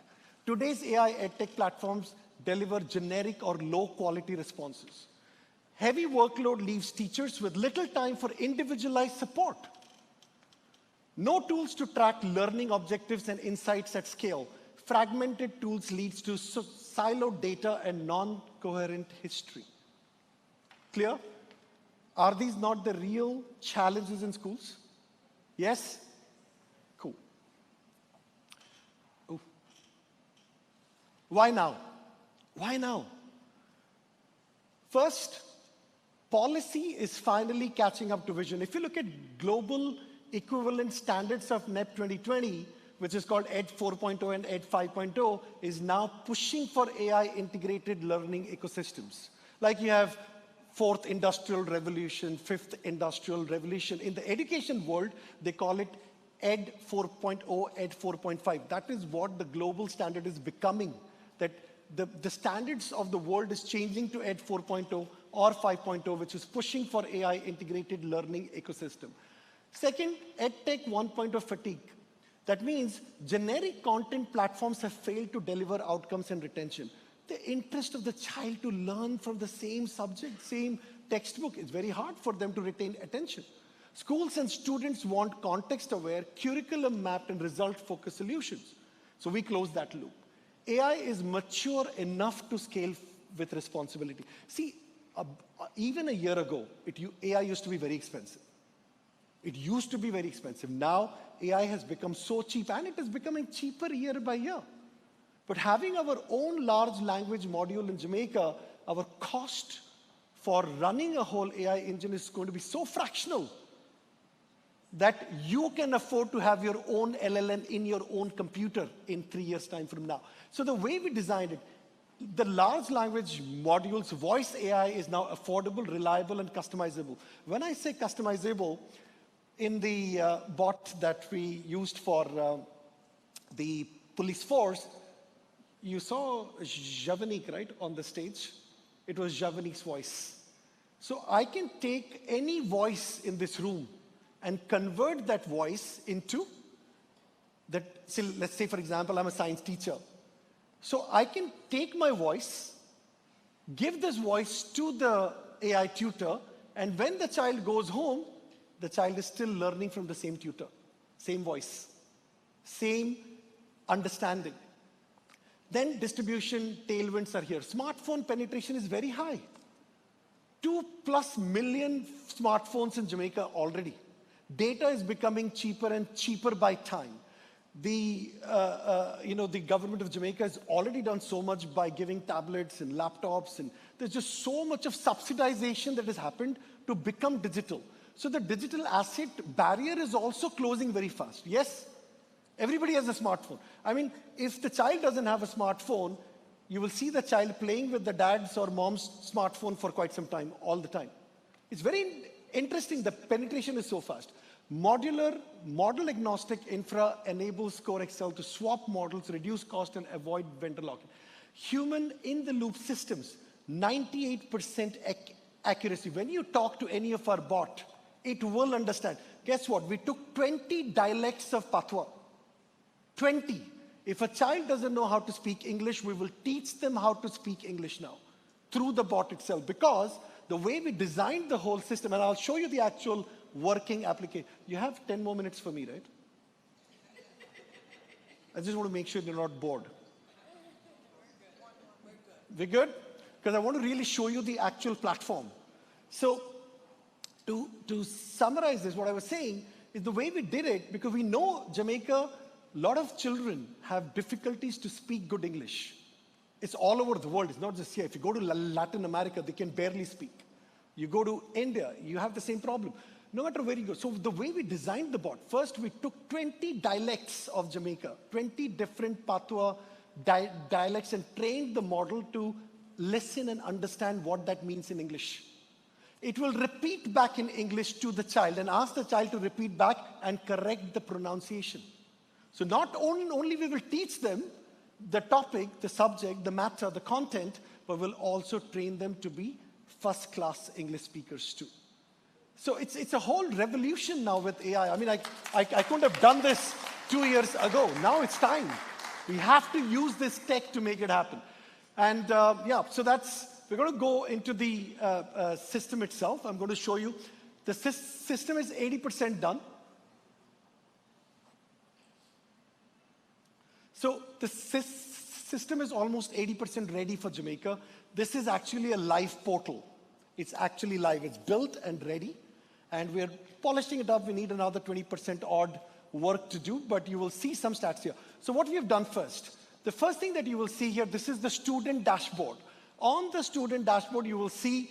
Speaker 8: Today's AI edtech platforms deliver generic or low-quality responses. Heavy workload leaves teachers with little time for individualized support. No tools to track learning objectives and insights at scale. Fragmented tools leads to siloed data and non-coherent history. Clear? Are these not the real challenges in schools? Yes? Cool. Ooh. Why now? Why now? First, policy is finally catching up to vision. If you look at global equivalent standards of NEP 2020, which is called ED 4.0 and ED 5.0, is now pushing for AI-integrated learning ecosystems. Like you have 4th Industrial Revolution, 5th Industrial Revolution. In the education world, they call it ED 4.0, ED 4.5. That is what the global standard is becoming, that the standards of the world is changing to ED 4.0 or 5.0, which is pushing for AI-integrated learning ecosystem. Second, EdTech 1.0 fatigue. That means generic content platforms have failed to deliver outcomes and retention. The interest of the child to learn from the same subject, same textbook, it's very hard for them to retain attention. Schools and students want context-aware, curriculum-mapped, and result-focused solutions. So we close that loop. AI is mature enough to scale with responsibility. See, even a year ago, AI used to be very expensive. It used to be very expensive. Now, AI has become so cheap, and it is becoming cheaper year by year. But having our own large language module in Jamaica, our cost for running a whole AI engine is going to be so fractional that you can afford to have your own LLM in your own computer in 3 years' time from now. So the way we designed it, the large language module's voice AI is now affordable, reliable, and customizable. When I say customizable, in the bot that we used for the police force, you saw Javanique, right, on the stage? It was Javanique's voice. So I can take any voice in this room and convert that voice into that. So let's say, for example, I'm a science teacher. So I can take my voice, give this voice to the AI tutor, and when the child goes home, the child is still learning from the same tutor, same voice, same understanding. Then distribution tailwinds are here. Smartphone penetration is very high. 2+ million smartphones in Jamaica already. Data is becoming cheaper and cheaper by time. The government of Jamaica has already done so much by giving tablets and laptops, and there's just so much of subsidization that has happened to become digital. So the digital asset barrier is also closing very fast. Yes, everybody has a smartphone. I mean, if the child doesn't have a smartphone, you will see the child playing with the dad's or mom's smartphone for quite some time, all the time. It's very interesting, the penetration is so fast. Modular, model-agnostic infra enables Core Excel to swap models, reduce cost, and avoid vendor lock-in. Human in-the-loop systems, 98% accuracy. When you talk to any of our bot, it will understand. Guess what? We took 20 dialects of Patwa. 20. If a child doesn't know how to speak English, we will teach them how to speak English now through the bot itself, because the way we designed the whole system, and I'll show you the actual working application. You have 10 more minutes for me, right? I just want to make sure you're not bored. We're good? Because I want to really show you the actual platform. So to summarize this, what I was saying is the way we did it, because we know Jamaica, a lot of children have difficulties to speak good English. It's all over the world. It's not just here. If you go to Latin America, they can barely speak. You go to India, you have the same problem. No matter where you go. So the way we designed the bot, first we took 20 dialects of Jamaica, 20 different Patwa dialects and trained the model to listen and understand what that means in English. It will repeat back in English to the child and ask the child to repeat back and correct the pronunciation. So not only we will teach them the topic, the subject, the matter, the content, but we'll also train them to be first-class English speakers too. So it's a whole revolution now with AI. I mean, I couldn't have done this 2 years ago. Now it's time. We have to use this tech to make it happen. And yeah, so we're going to go into the system itself. I'm going to show you. The system is 80% done. So the system is almost 80% ready for Jamaica. This is actually a live portal. It's actually live. It's built and ready. And we're polishing it up. We need another 20% odd work to do, but you will see some stats here. So what we have done first, the first thing that you will see here, this is the student dashboard. On the student dashboard, you will see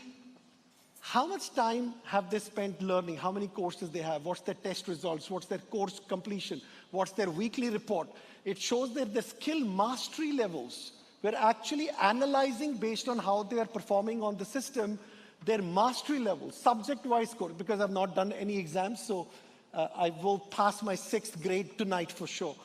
Speaker 8: how much time have they spent learning, how many courses they have, what's their test results, what's their course completion, what's their weekly report. It shows that the skill mastery levels. We're actually analyzing based on how they are performing on the system, their mastery levels, subject-wise score, because I've not done any exams, so I will pass my 6th grade tonight for sure.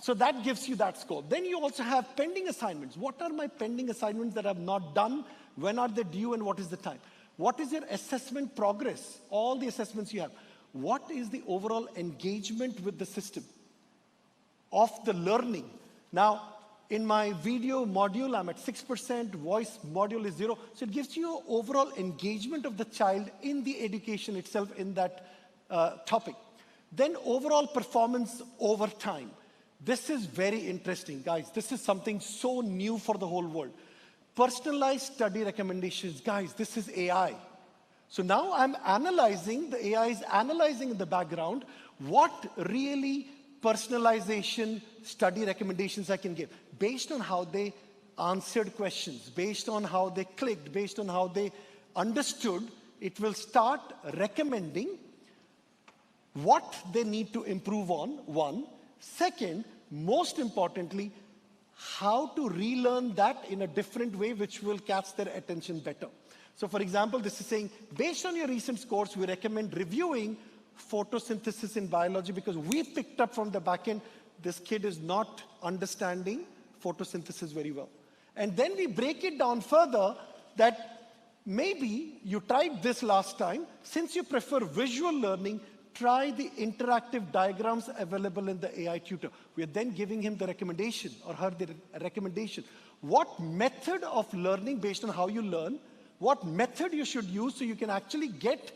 Speaker 8: So that gives you that score. Then you also have pending assignments. What are my pending assignments that I've not done? When are they due and what is the time? What is your assessment progress? All the assessments you have. What is the overall engagement with the system of the learning? Now, in my video module, I'm at 6%, voice module is 0. So it gives you overall engagement of the child in the education itself in that topic. Then overall performance over time. This is very interesting, guys. This is something so new for the whole world. Personalized study recommendations. Guys, this is AI. So now I'm analyzing, the AI is analyzing in the background what really personalization study recommendations I can give based on how they answered questions, based on how they clicked, based on how they understood. It will start recommending what they need to improve on, one. Second, most importantly, how to relearn that in a different way which will catch their attention better. So for example, this is saying, based on your recent scores, we recommend reviewing photosynthesis in biology because we picked up from the back end, this kid is not understanding photosynthesis very well. And then we break it down further that maybe you tried this last time. Since you prefer visual learning, try the interactive diagrams available in the AI tutor. We are then giving him the recommendation or her the recommendation. What method of learning based on how you learn, what method you should use so you can actually get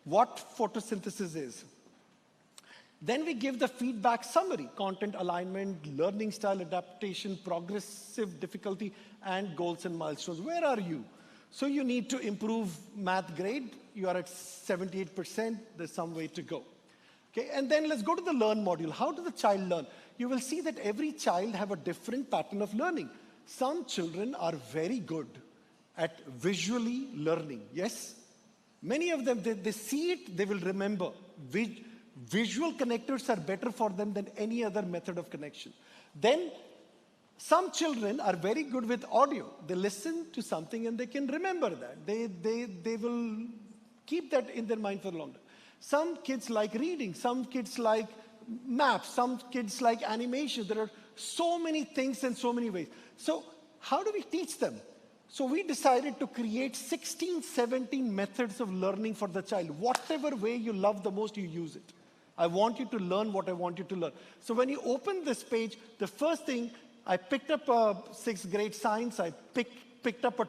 Speaker 8: what photosynthesis is. Then we give the feedback summary, content alignment, learning style adaptation, progressive difficulty, and goals and milestones. Where are you? So you need to improve math grade. You are at 78%. There's some way to go. Okay, and then let's go to the learn module. How does the child learn? You will see that every child have a different pattern of learning. Some children are very good at visually learning. Yes? Many of them, they see it, they will remember. Visual connectors are better for them than any other method of connection. Then some children are very good with audio. They listen to something and they can remember that. They will keep that in their mind for longer. Some kids like reading. Some kids like maps. Some kids like animation. There are so many things and so many ways. So how do we teach them? So we decided to create 16, 17 methods of learning for the child. Whatever way you love the most, you use it. I want you to learn what I want you to learn. So when you open this page, the first thing, I picked up a 6th grade science. I picked up a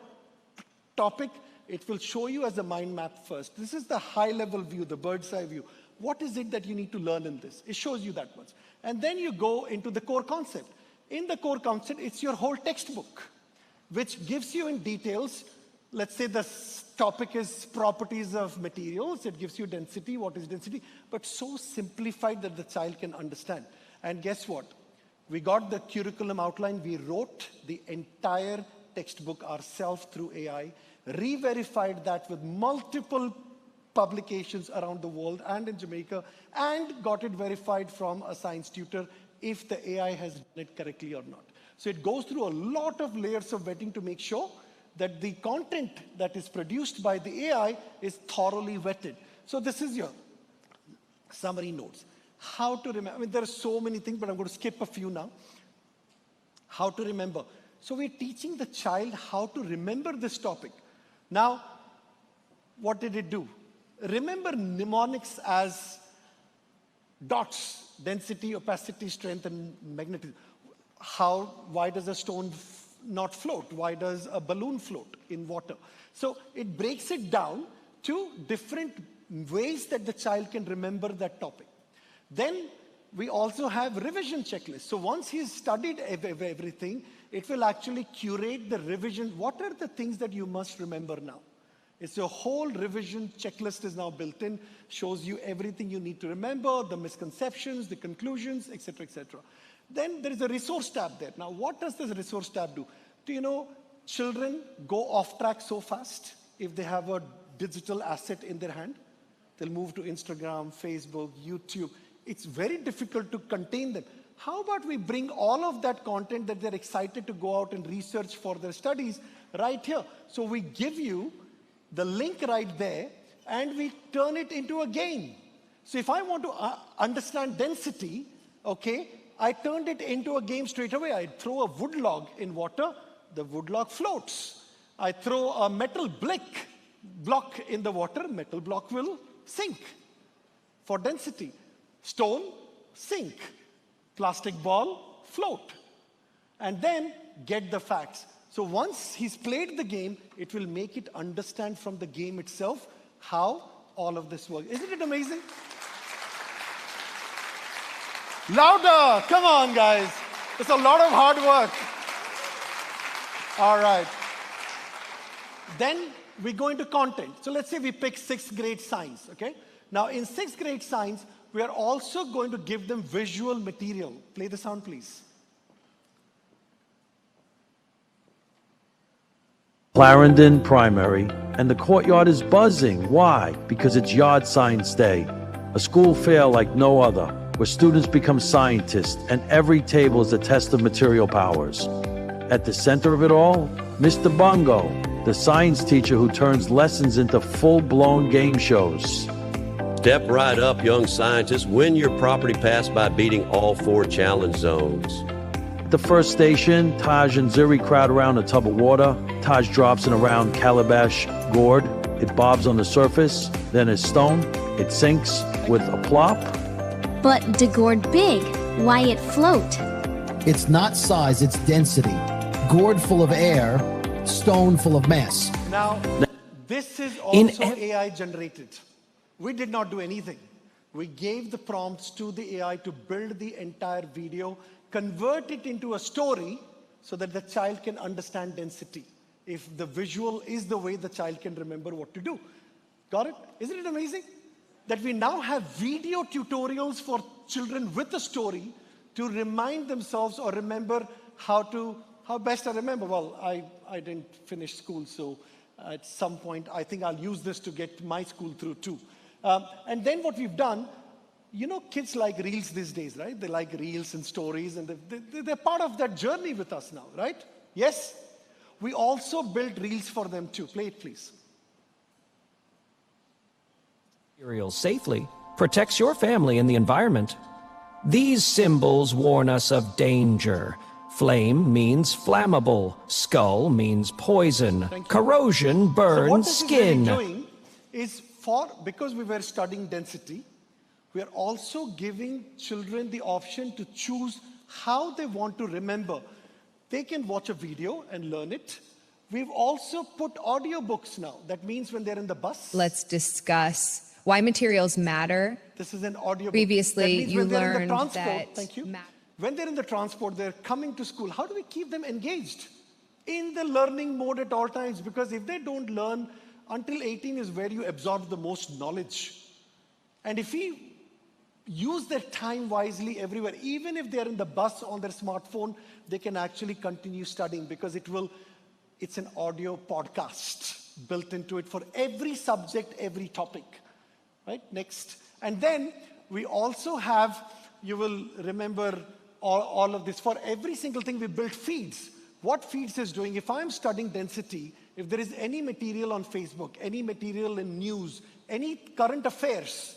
Speaker 8: topic. It will show you as a mind map first. This is the high-level view, the bird's eye view. What is it that you need to learn in this? It shows you that much. And then you go into the core concept. In the core concept, it's your whole textbook, which gives you in details. Let's say the topic is properties of materials. It gives you density, what is density, but so simplified that the child can understand. And guess what? We got the curriculum outline. We wrote the entire textbook ourselves through AI, re-verified that with multiple publications around the world and in Jamaica, and got it verified from a science tutor if the AI has done it correctly or not. So it goes through a lot of layers of vetting to make sure that the content that is produced by the AI is thoroughly vetted. So this is your summary notes. How to remember, I mean, there are so many things, but I'm going to skip a few now. How to remember. So we're teaching the child how to remember this topic. Now, what did it do? Remember mnemonics as dots, density, opacity, strength, and magnetism. Why does a stone not float? Why does a balloon float in water? So it breaks it down to different ways that the child can remember that topic. Then we also have revision checklists. So once he's studied everything, it will actually curate the revision. What are the things that you must remember now? It's a whole revision checklist is now built in, shows you everything you need to remember, the misconceptions, the conclusions, etc., etc. Then there is a resource tab there. Now, what does this resource tab do? Do you know children go off track so fast if they have a digital asset in their hand? They'll move to Instagram, Facebook, YouTube. It's very difficult to contain them. How about we bring all of that content that they're excited to go out and research for their studies right here? So we give you the link right there, and we turn it into a game. So if I want to understand density, okay, I turned it into a game straight away. I throw a wood log in water, the wood log floats. I throw a metal block in the water, metal block will sink for density. Stone, sink. Plastic ball, float. And then get the facts. So once he's played the game, it will make it understand from the game itself how all of this works. Isn't it amazing? Louder! Come on, guys. It's a lot of hard work. All right. Then we go into content. So let's say we pick 6th grade science, okay? Now in 6th grade science, we are also going to give them visual material. Play the sound, please.
Speaker 11: Clarendon Primary, and the courtyard is buzzing. Why? Because it's Yard Science Day, a school fair like no other, where students become scientists, and every table is a test of material powers. At the center of it all, Mr. Bongo, the science teacher who turns lessons into full-blown game shows.
Speaker 12: Step right up, young scientists. Win your property pass by beating all 4 challenge zones.
Speaker 11: The first station, Taj and Zuri crowd around a tub of water. Taj drops in a round calabash gourd. It bobs on the surface, then is stone. It sinks with a plop.
Speaker 13: But the gourd big, why it float?
Speaker 14: It's not size, it's density. Gourd full of air, stone full of mass.
Speaker 8: Now, this is also AI generated. We did not do anything. We gave the prompts to the AI to build the entire video, convert it into a story so that the child can understand density. If the visual is the way the child can remember what to do. Got it? Isn't it amazing? That we now have video tutorials for children with a story to remind themselves or remember how best I remember. Well, I didn't finish school, so at some point I think I'll use this to get my school through too. And then what we've done, you know, kids like reels these days, right? They like reels and stories, and they're part of that journey with us now, right? Yes? We also built reels for them too. Play it, please.
Speaker 15: Materials safely protects your family and the environment. These symbols warn us of danger. Flame means flammable. Skull means poison. Corrosion burns skin.
Speaker 8: So what this is really doing is because we were studying density, we are also giving children the option to choose how they want to remember. They can watch a video and learn it. We've also put audiobooks now. That means when they're in the bus.
Speaker 16: Let's discuss why materials matter.
Speaker 8: This is an audiobook.
Speaker 16: Previously, you learned that.
Speaker 8: Thank you. When they're in the transport, they're coming to school. How do we keep them engaged in the learning mode at all times? Because if they don't learn, until 18 is where you absorb the most knowledge. And if we use their time wisely everywhere, even if they're in the bus on their smartphone, they can actually continue studying because it's an audio podcast built into it for every subject, every topic. Right? Next. And then we also have, you will remember all of this. For every single thing, we built feeds. What feeds is doing, if I'm studying density, if there is any material on Facebook, any material in news, any current affairs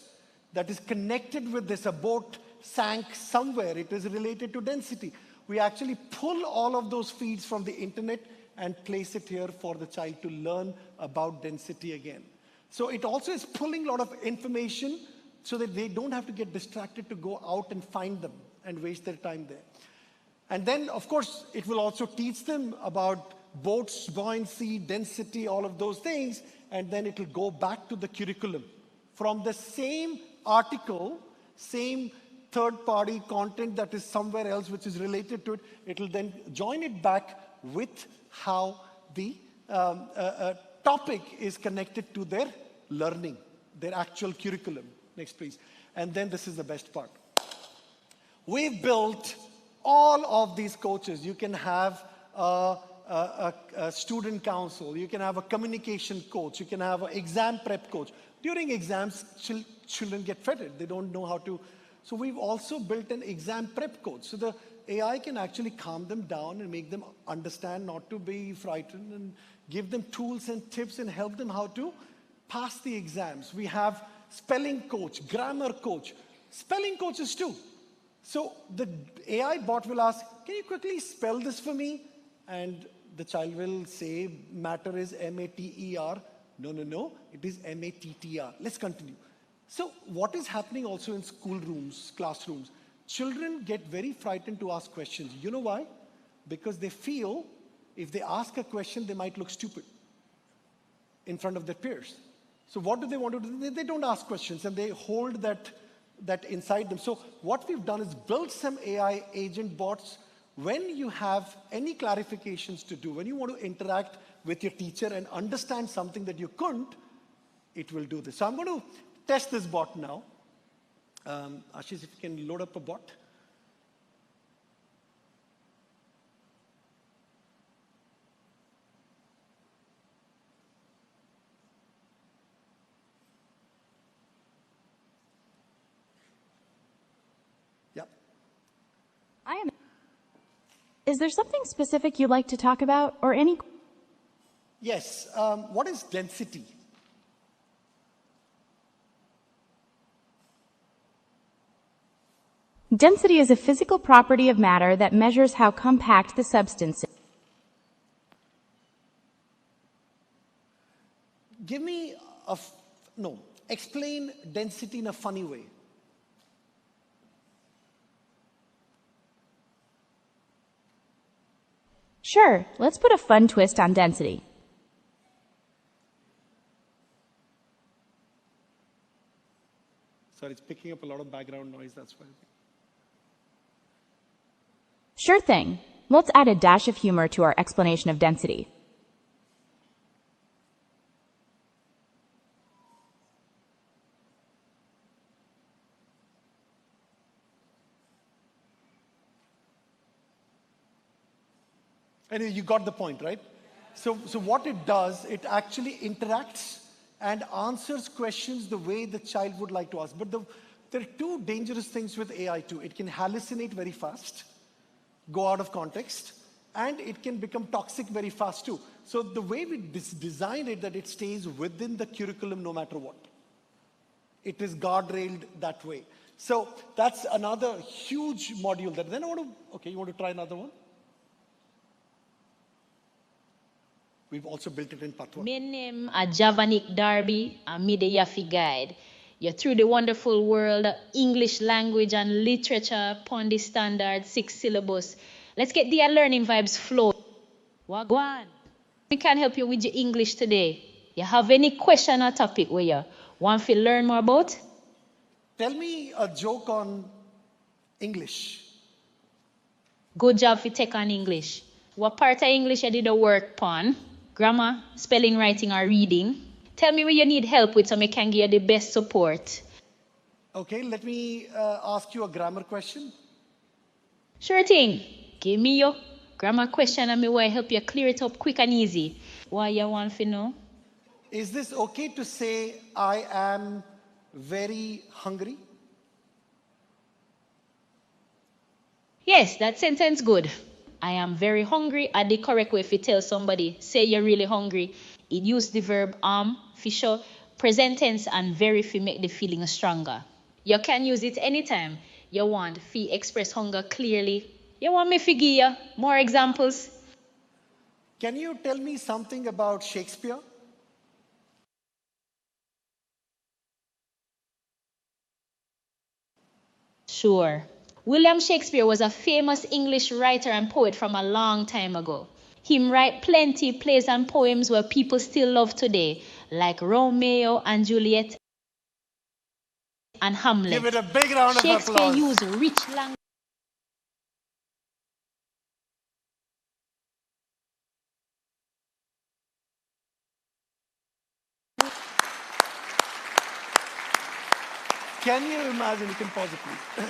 Speaker 8: that is connected with this, a boat sank somewhere, it is related to density. We actually pull all of those feeds from the internet and place it here for the child to learn about density again. So it also is pulling a lot of information so that they don't have to get distracted to go out and find them and waste their time there. And then, of course, it will also teach them about boats, buoyancy, density, all of those things, and then it will go back to the curriculum. From the same article, same third-party content that is somewhere else which is related to it, it will then join it back with how the topic is connected to their learning, their actual curriculum. Next, please. And then this is the best part. We've built all of these coaches. You can have a student council. You can have a communication coach. You can have an exam prep coach. During exams, children get fretted. They don't know how to. So we've also built an exam prep coach. So the AI can actually calm them down and make them understand not to be frightened and give them tools and tips and help them how to pass the exams. We have spelling coach, grammar coach, spelling coaches too. So the AI bot will ask, can you quickly spell this for me? And the child will say, matter is M-A-T-E-R. No, it is M-A-T-T-R. Let's continue. So what is happening also in schoolrooms, classrooms? Children get very frightened to ask questions. You know why? Because they feel if they ask a question, they might look stupid in front of their peers. So what do they want to do? They don't ask questions and they hold that inside them. So what we've done is build some AI agent bots. When you have any clarifications to do, when you want to interact with your teacher and understand something that you couldn't, it will do this. So I'm going to test this bot now. Ashish, if you can load up a bot.
Speaker 17: Is there something specific you'd like to talk about, or any?
Speaker 8: Yes. What is density?
Speaker 17: Density is a physical property of matter that measures how compact the substance is.
Speaker 8: Give me explain density in a funny way.
Speaker 17: Sure, let's put a fun twist on density.
Speaker 8: Sorry, it's picking up a lot of background noise, that's why.
Speaker 17: Sure thing. Let's add a dash of humor to our explanation of density.
Speaker 8: Anyway, you got the point, right? So what it does, it actually interacts and answers questions the way the child would like to ask. But there are two dangerous things with AI too. It can hallucinate very fast, go out of context, and it can become toxic very fast too. So the way we designed it, that it stays within the curriculum no matter what. It is guardrailed that way. So that's another huge module. Then I want to, you want to try another one? We've also built it in Patwa.
Speaker 18: My name is Javanik Darby, and me the Yafi Guide. You're through the wonderful world of English language and literature upon the standard 6 syllabus. Let's get the learning vibes flowing. Wagwan. We can help you with your English today. You have any question or topic where you want to learn more about?
Speaker 8: Tell me a joke on English.
Speaker 18: Good job for take on English. What part of English you did a work on? Grammar, spelling, writing, or reading? Tell me where you need help with so I can give you the best support.
Speaker 8: Okay, let me ask you a grammar question.
Speaker 18: Sure thing. Give me your grammar question and me will help you clear it up quick and easy. What you want to know?
Speaker 8: Is this okay to say I am very hungry?
Speaker 18: Yes, that sentence good. I am very hungry are the correct way if you tell somebody, say you're really hungry. It use the verb for show, present tense, and very fi make the feeling stronger. You can use it anytime you want fi express hunger clearly. You want me to give you more examples?
Speaker 8: Can you tell me something about Shakespeare?
Speaker 18: Sure. William Shakespeare was a famous English writer and poet from a long time ago. He write plenty plays and poems where people still love today, like Romeo and Juliet and Hamlet.
Speaker 8: Give it a big round of
Speaker 18: Shakespeare
Speaker 8: applause.
Speaker 18: used rich language.
Speaker 8: Can you imagine, you can pause it please.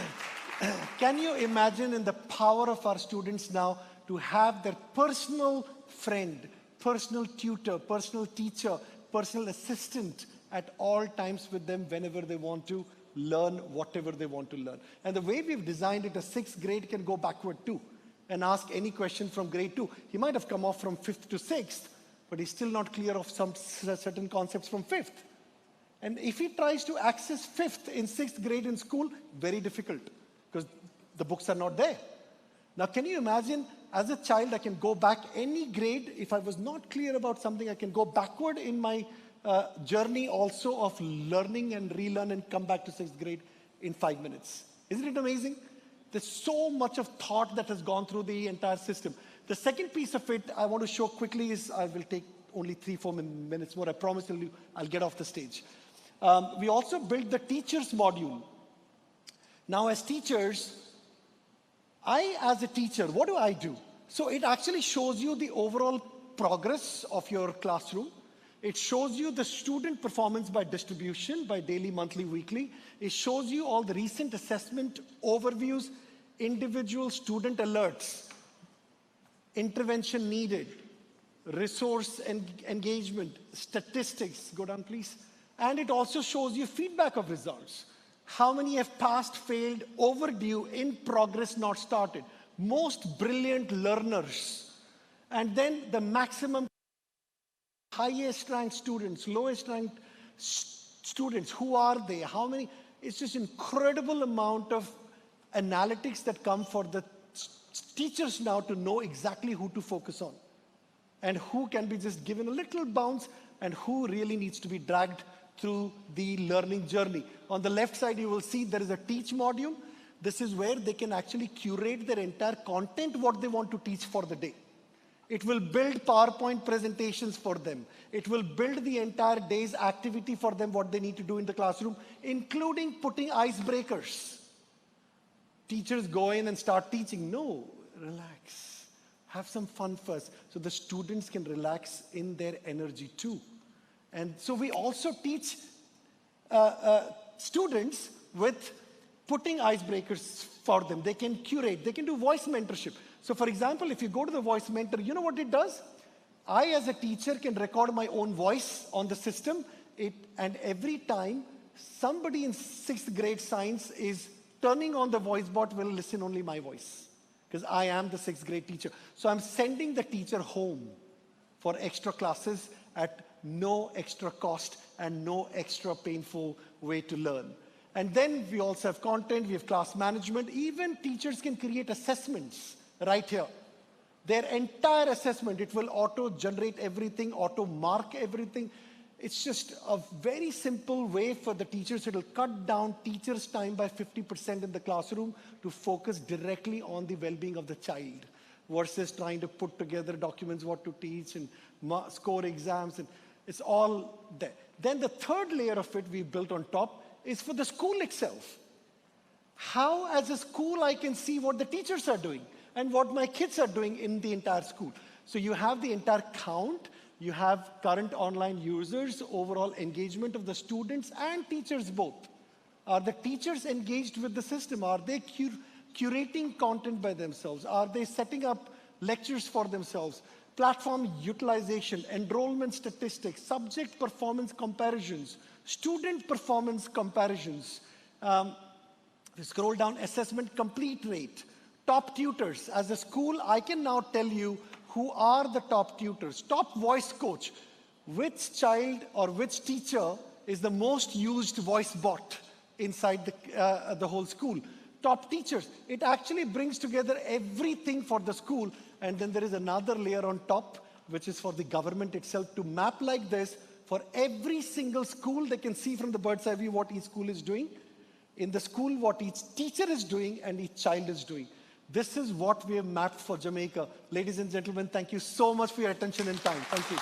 Speaker 8: Can you imagine in the power of our students now to have their personal friend, personal tutor, personal teacher, personal assistant at all times with them whenever they want to learn whatever they want to learn. And the way we've designed it, a 6th grade can go backward too and ask any question from grade 2. He might have come off from 5th to 6th, but he's still not clear of some certain concepts from 5th. And if he tries to access 5th in 6th grade in school, very difficult because the books are not there. Now, can you imagine, as a child, I can go back any grade. If I was not clear about something, I can go backward in my journey also of learning and relearn and come back to 6th grade in 5 minutes. Isn't it amazing? There's so much of thought that has gone through the entire system. The second piece of it I want to show quickly is, I will take only 3-4 minutes more. I promise you I'll get off the stage. We also built the teachers module. Now, as teachers, as a teacher, what do I do? So it actually shows you the overall progress of your classroom. It shows you the student performance by distribution, by daily, monthly, weekly. It shows you all the recent assessment overviews, individual student alerts, intervention needed, resource engagement, statistics. Go down, please. And it also shows you feedback of results. How many have passed, failed, overdue, in progress, not started. Most brilliant learners. And then the maximum, highest ranked students, lowest ranked students. Who are they? How many? It's just incredible amount of analytics that come for the teachers now to know exactly who to focus on. And who can be just given a little bounce and who really needs to be dragged through the learning journey. On the left side, you will see there is a teach module. This is where they can actually curate their entire content, what they want to teach for the day. It will build PowerPoint presentations for them. It will build the entire day's activity for them, what they need to do in the classroom, including putting icebreakers. Teachers go in and start teaching. No, relax. Have some fun first, so the students can relax in their energy too. And so we also teach students with putting icebreakers for them. They can curate, they can do voice mentorship. So for example, if you go to the voice mentor, you know what it does? I, as a teacher, can record my own voice on the system. And every time somebody in 6th grade science is turning on the voice bot, will listen only my voice. Because I am the 6th grade teacher. So I'm sending the teacher home for extra classes at no extra cost and no extra painful way to learn. And then we also have content, we have class management. Even teachers can create assessments right here. Their entire assessment, it will auto-generate everything, auto-mark everything. It's just a very simple way for the teachers. It'll cut down teachers' time by 50% in the classroom to focus directly on the well-being of the child versus trying to put together documents, what to teach and score exams. And it's all there. Then the third layer of it we built on top is for the school itself. How, as a school, I can see what the teachers are doing and what my kids are doing in the entire school. So you have the entire count, you have current online users, overall engagement of the students and teachers both. Are the teachers engaged with the system? Are they curating content by themselves? Are they setting up lectures for themselves? Platform utilization, enrollment statistics, subject performance comparisons, student performance comparisons. We scroll down, assessment complete rate, Top tutors. As a school, I can now tell you who are the top tutors. Top voice coach. Which child or which teacher is the most used voice bot inside the whole school? Top teachers. It actually brings together everything for the school, and then there is another layer on top, which is for the government itself to map like this for every single school. They can see from the bird's eye view what each school is doing. In the school, what each teacher is doing and each child is doing. This is what we have mapped for Jamaica. Ladies and gentlemen, thank you so much for your attention and time. Thank you.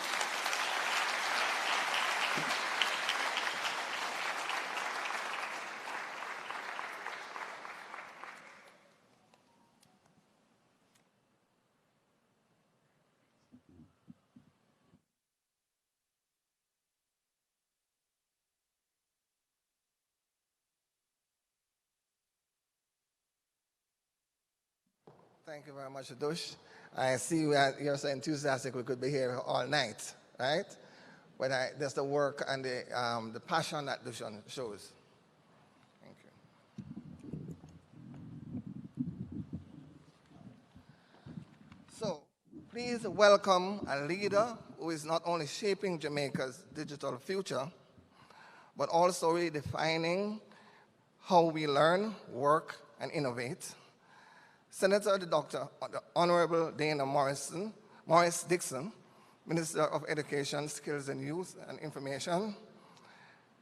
Speaker 1: Thank you very much, Adush. I see you're so enthusiastic we could be here all night, right? But that's the work and the passion that Dushan shows. Thank you. So, please welcome a leader who is not only shaping Jamaica's digital future, but also redefining how we learn, work, and innovate. Senator the Honorable Dana Morris Dixon, Minister of Education, Skills and Youth and Information,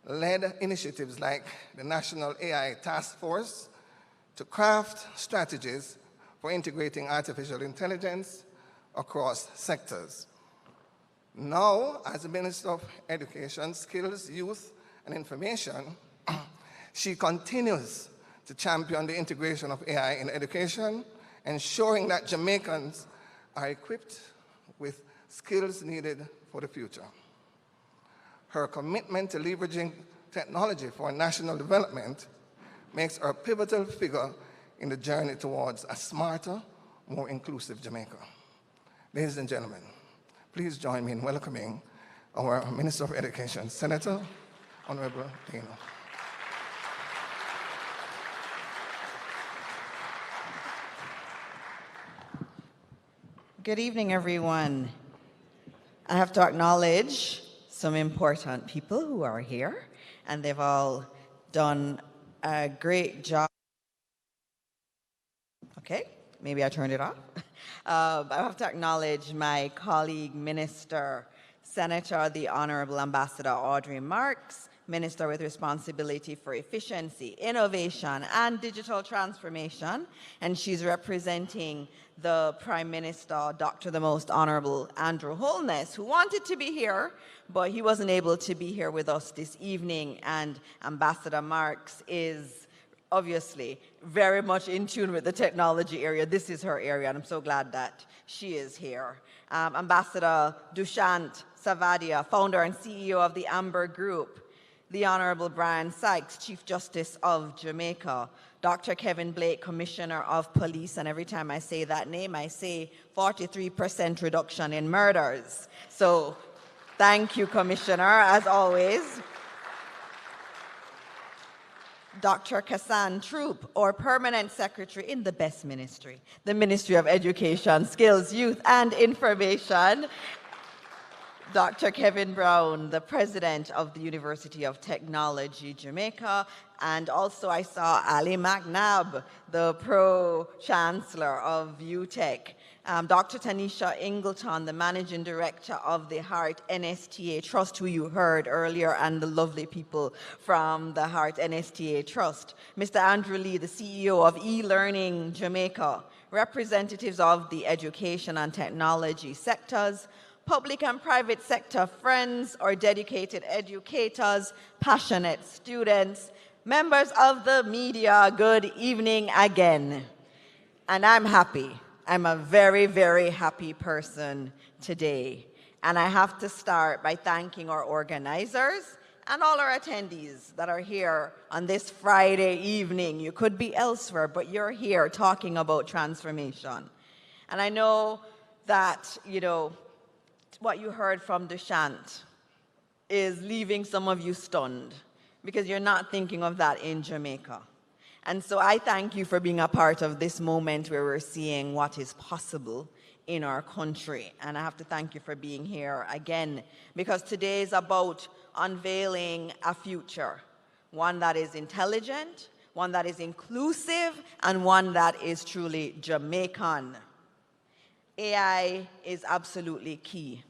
Speaker 1: led initiatives like the National AI Task Force to craft strategies for integrating artificial intelligence across sectors. Now, as the Minister of Education, Skills, Youth and Information, she continues to champion the integration of AI in education, ensuring that Jamaicans are equipped with skills needed for the future. Her commitment to leveraging technology for national development makes her a pivotal figure in the journey towards a smarter, more inclusive Jamaica. Ladies and gentlemen, please join me in welcoming our Minister of Education, Senator Honorable Dana.
Speaker 19: Good evening, everyone. I have to acknowledge some important people who are here, and they've all done a great job. Okay, maybe I turned it off. I have to acknowledge my colleague, Minister, Senator, the Honorable Ambassador Audrey Marks, Minister with responsibility for efficiency, innovation, and digital transformation, and she's representing the Prime Minister, Dr. the Most Honorable Andrew Holness, who wanted to be here, but he wasn't able to be here with us this evening, and Ambassador Marks is obviously very much in tune with the technology area. This is her area, and I'm so glad that she is here. Ambassador Dushyant Savadia, founder and CEO of the Amber Group, the Honorable Brian Sykes, Chief Justice of Jamaica, Dr. Kevin Blake, Commissioner of Police, and every time I say that name, I say 43% reduction in murders. So thank you, Commissioner, as always. Dr. Kassan Troop, or Permanent Secretary in the best ministry, the Ministry of Education, Skills, Youth, and Information. Dr. Kevin Brown, the President of the University of Technology, Jamaica, and also I saw Ali McNabb, the Pro-Chancellor of UTech. Dr. Tanisha Ingleton, the Managing Director of the Heart NSTA Trust, who you heard earlier, and the lovely people from the Heart NSTA Trust. Mr. Andrew Lee, the CEO of eLearning Jamaica, representatives of the education and technology sectors, public and private sector friends or dedicated educators, passionate students, members of the media, good evening again. And I'm happy. I'm a very, very happy person today. And I have to start by thanking our organizers and all our attendees that are here on this Friday evening. You could be elsewhere, but you're here talking about transformation. And I know that, what you heard from Dushyant is leaving some of you stunned because you're not thinking of that in Jamaica. And so I thank you for being a part of this moment where we're seeing what is possible in our country. And I have to thank you for being here again, because today is about unveiling a future, one that is intelligent, one that is inclusive, and one that is truly Jamaican. AI is absolutely key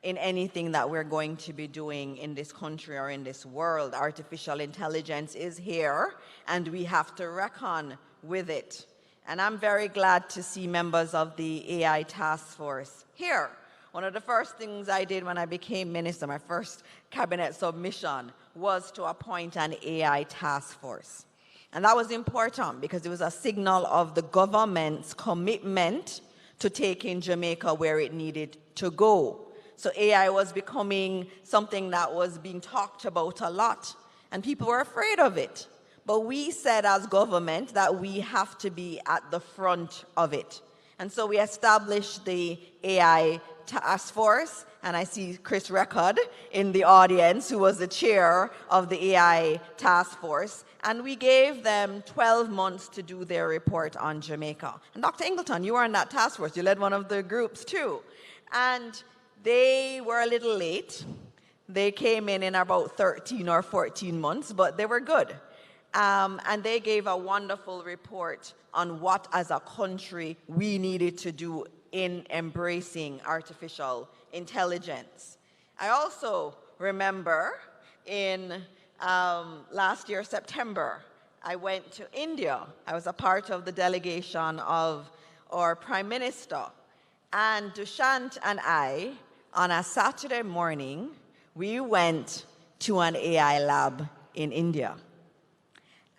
Speaker 19: in anything that we're going to be doing in this country or in this world. Artificial intelligence is here, and we have to reckon with it. And I'm very glad to see members of the AI task force here. One of the first things I did when I became minister, my first cabinet submission, was to appoint an AI task force. And that was important because it was a signal of the government's commitment to taking Jamaica where it needed to go. So AI was becoming something that was being talked about a lot, and people were afraid of it. But we said as government that we have to be at the front of it. And so we established the AI task force, and I see Chris Record in the audience, who was the chair of the AI task force, and we gave them 12 months to do their report on Jamaica. And Dr. Ingleton, you were in that task force. You led one of the groups too. And they were a little late. They came in about 13 or 14 months, but they were good. And they gave a wonderful report on what, as a country, we needed to do in embracing artificial intelligence. I also remember in last year, September, I went to India. I was a part of the delegation of our Prime Minister. And Dushyant and I, on a Saturday morning, we went to an AI lab in India.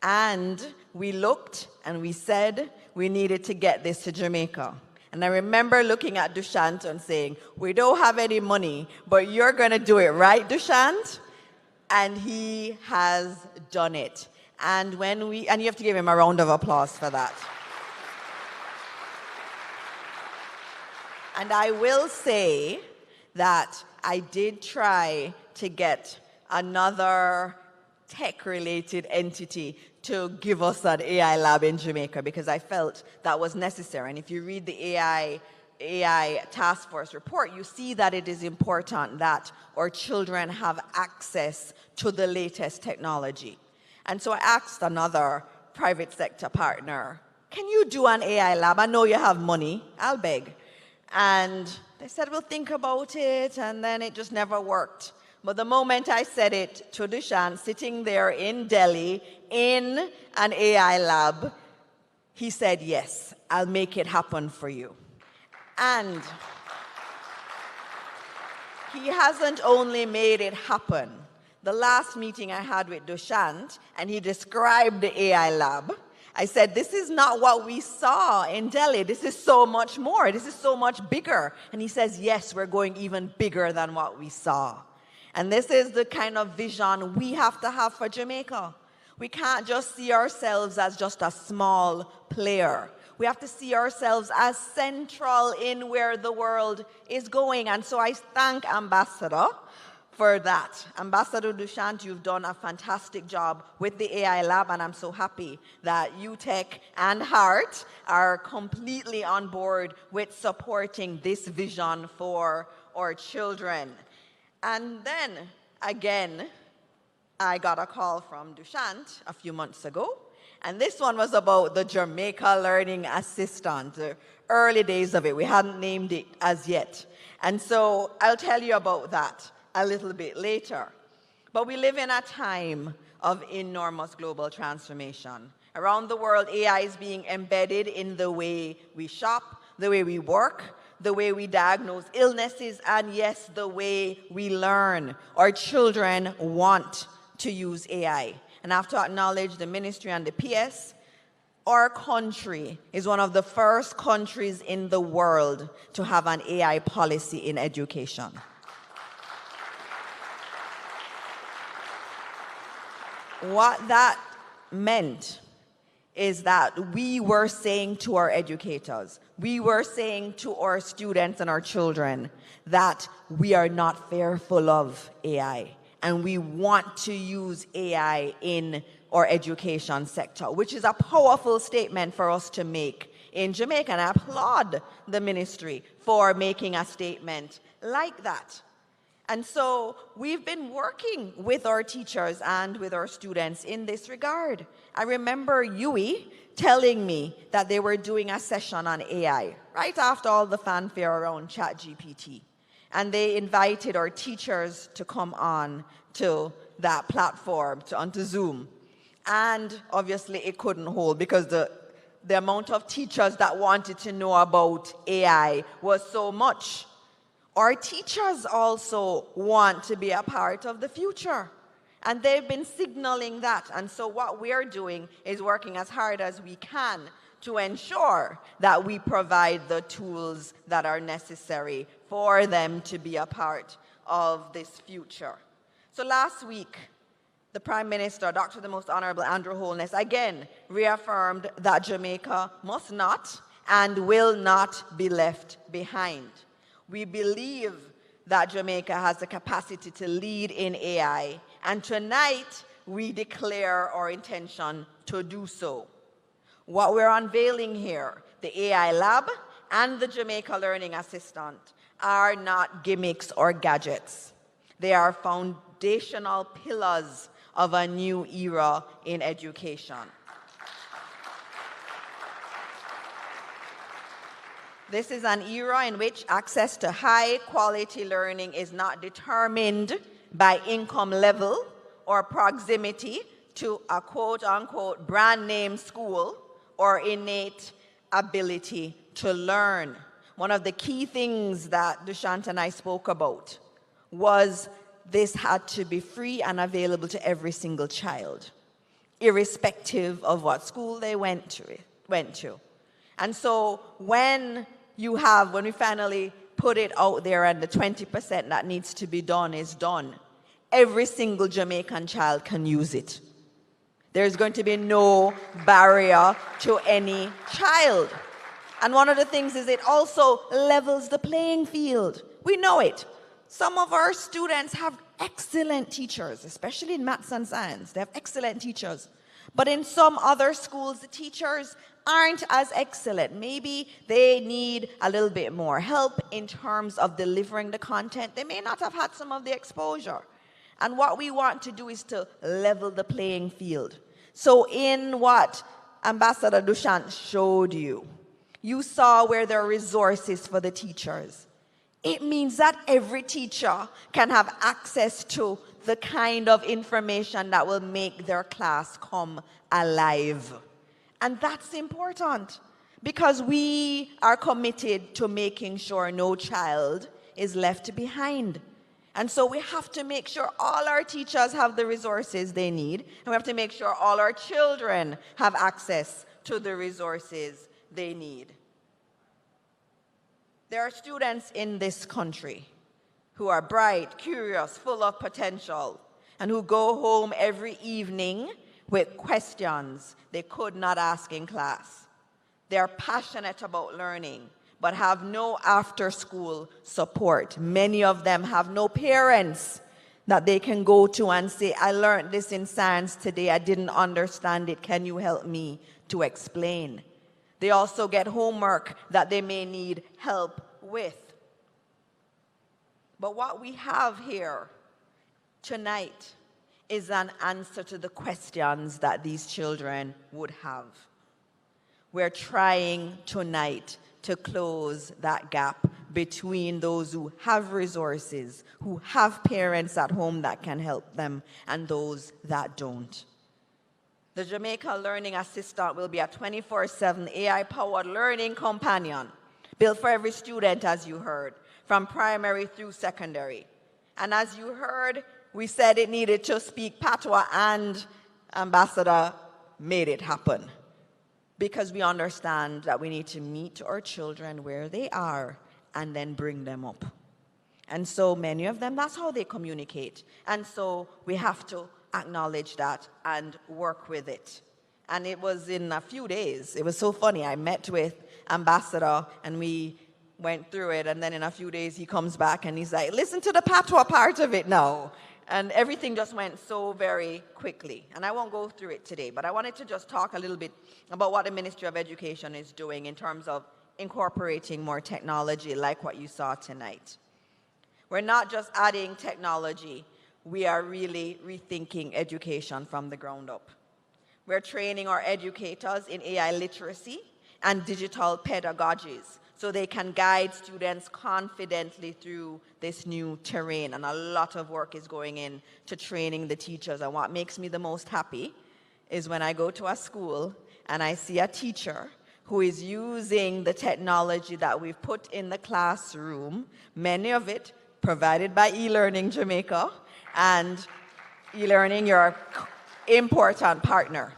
Speaker 19: And we looked and we said we needed to get this to Jamaica. And I remember looking at Dushyant and saying, we don't have any money, but you're going to do it, right, Dushyant? And he has done it. And you have to give him a round of applause for that. And I will say that I did try to get another tech-related entity to give us an AI lab in Jamaica because I felt that was necessary. And if you read the AI task force report, you see that it is important that our children have access to the latest technology. And so I asked another private sector partner, can you do an AI lab? I know you have money, I'll beg. And they said, we'll think about it, and then it just never worked. But the moment I said it to Dushyant, sitting there in Delhi in an AI lab, he said, yes, I'll make it happen for you. And he hasn't only made it happen. The last meeting I had with Dushyant, and he described the AI lab, I said, this is not what we saw in Delhi. This is so much more. This is so much bigger. And he says, yes, we're going even bigger than what we saw. And this is the kind of vision we have to have for Jamaica. We can't just see ourselves as just a small player. We have to see ourselves as central in where the world is going. And so I thank Ambassador for that. Ambassador Dushyant, you've done a fantastic job with the AI lab, and I'm so happy that UTech and HEART are completely on board with supporting this vision for our children. And then, again, I got a call from Dushyant a few months ago, and this one was about the Jamaica Learning Assistant, the early days of it. We hadn't named it as yet. And so I'll tell you about that a little bit later. But we live in a time of enormous global transformation. Around the world, AI is being embedded in the way we shop, the way we work, the way we diagnose illnesses, and yes, the way we learn. Our children want to use AI. And I have to acknowledge the ministry and the PS. Our country is one of the first countries in the world to have an AI policy in education. What that meant is that we were saying to our educators, we were saying to our students and our children that we are not fearful of AI, and we want to use AI in or education sector, which is a powerful statement for us to make in Jamaica. And I applaud the ministry for making a statement like that. And so we've been working with our teachers and with our students in this regard. I remember Yui telling me that they were doing a session on AI right after all the fanfare around ChatGPT. And they invited our teachers to come on to that platform, onto Zoom. And obviously it couldn't hold because the amount of teachers that wanted to know about AI was so much. Our teachers also want to be a part of the future. And they've been signaling that. And so what we're doing is working as hard as we can to ensure that we provide the tools that are necessary for them to be a part of this future. So last week, the Prime Minister, Dr. the Most Honorable Andrew Holness, again reaffirmed that Jamaica must not and will not be left behind. We believe that Jamaica has the capacity to lead in AI, and tonight we declare our intention to do so. What we're unveiling here, the AI Lab and the Jamaica Learning Assistant, are not gimmicks or gadgets. They are foundational pillars of a new era in education. This is an era in which access to high-quality learning is not determined by income level or proximity to a quote-unquote brand-name school or innate ability to learn. One of the key things that Dushyant and I spoke about was this had to be free and available to every single child, irrespective of what school they went to. And so when we finally put it out there and the 20% that needs to be done is done, every single Jamaican child can use it. There's going to be no barrier to any child. And one of the things is it also levels the playing field. We know it. Some of our students have excellent teachers, especially in maths and science. They have excellent teachers. But in some other schools, the teachers aren't as excellent. Maybe they need a little bit more help in terms of delivering the content. They may not have had some of the exposure. And what we want to do is to level the playing field. So in what Ambassador Dushyant showed you, you saw where there are resources for the teachers. It means that every teacher can have access to the kind of information that will make their class come alive. And that's important because we are committed to making sure no child is left behind. And so we have to make sure all our teachers have the resources they need, and we have to make sure all our children have access to the resources they need. There are students in this country who are bright, curious, full of potential, and who go home every evening with questions they could not ask in class. They are passionate about learning, but have no after-school support. Many of them have no parents that they can go to and say, I learned this in science today, I didn't understand it, can you help me to explain? They also get homework that they may need help with. But what we have here tonight is an answer to the questions that these children would have. We're trying tonight to close that gap between those who have resources, who have parents at home that can help them, and those that don't. The Jamaica Learning Assistant will be a 24/7 AI-powered learning companion built for every student, as you heard, from primary through secondary. And as you heard, we said it needed to speak Patois, and Ambassador made it happen. Because we understand that we need to meet our children where they are and then bring them up. And so many of them, that's how they communicate. And so we have to acknowledge that and work with it. And it was in a few days. It was so funny. I met with Ambassador and we went through it, and then in a few days he comes back and he's like, listen to the Patois part of it now. And everything just went so very quickly. And I won't go through it today, but I wanted to just talk a little bit about what the Ministry of Education is doing in terms of incorporating more technology like what you saw tonight. We're not just adding technology, we are really rethinking education from the ground up. We're training our educators in AI literacy and digital pedagogies so they can guide students confidently through this new terrain. And a lot of work is going into training the teachers. And what makes me the most happy is when I go to a school and I see a teacher who is using the technology that we've put in the classroom, many of it provided by eLearning Jamaica, and eLearning, you're an important partner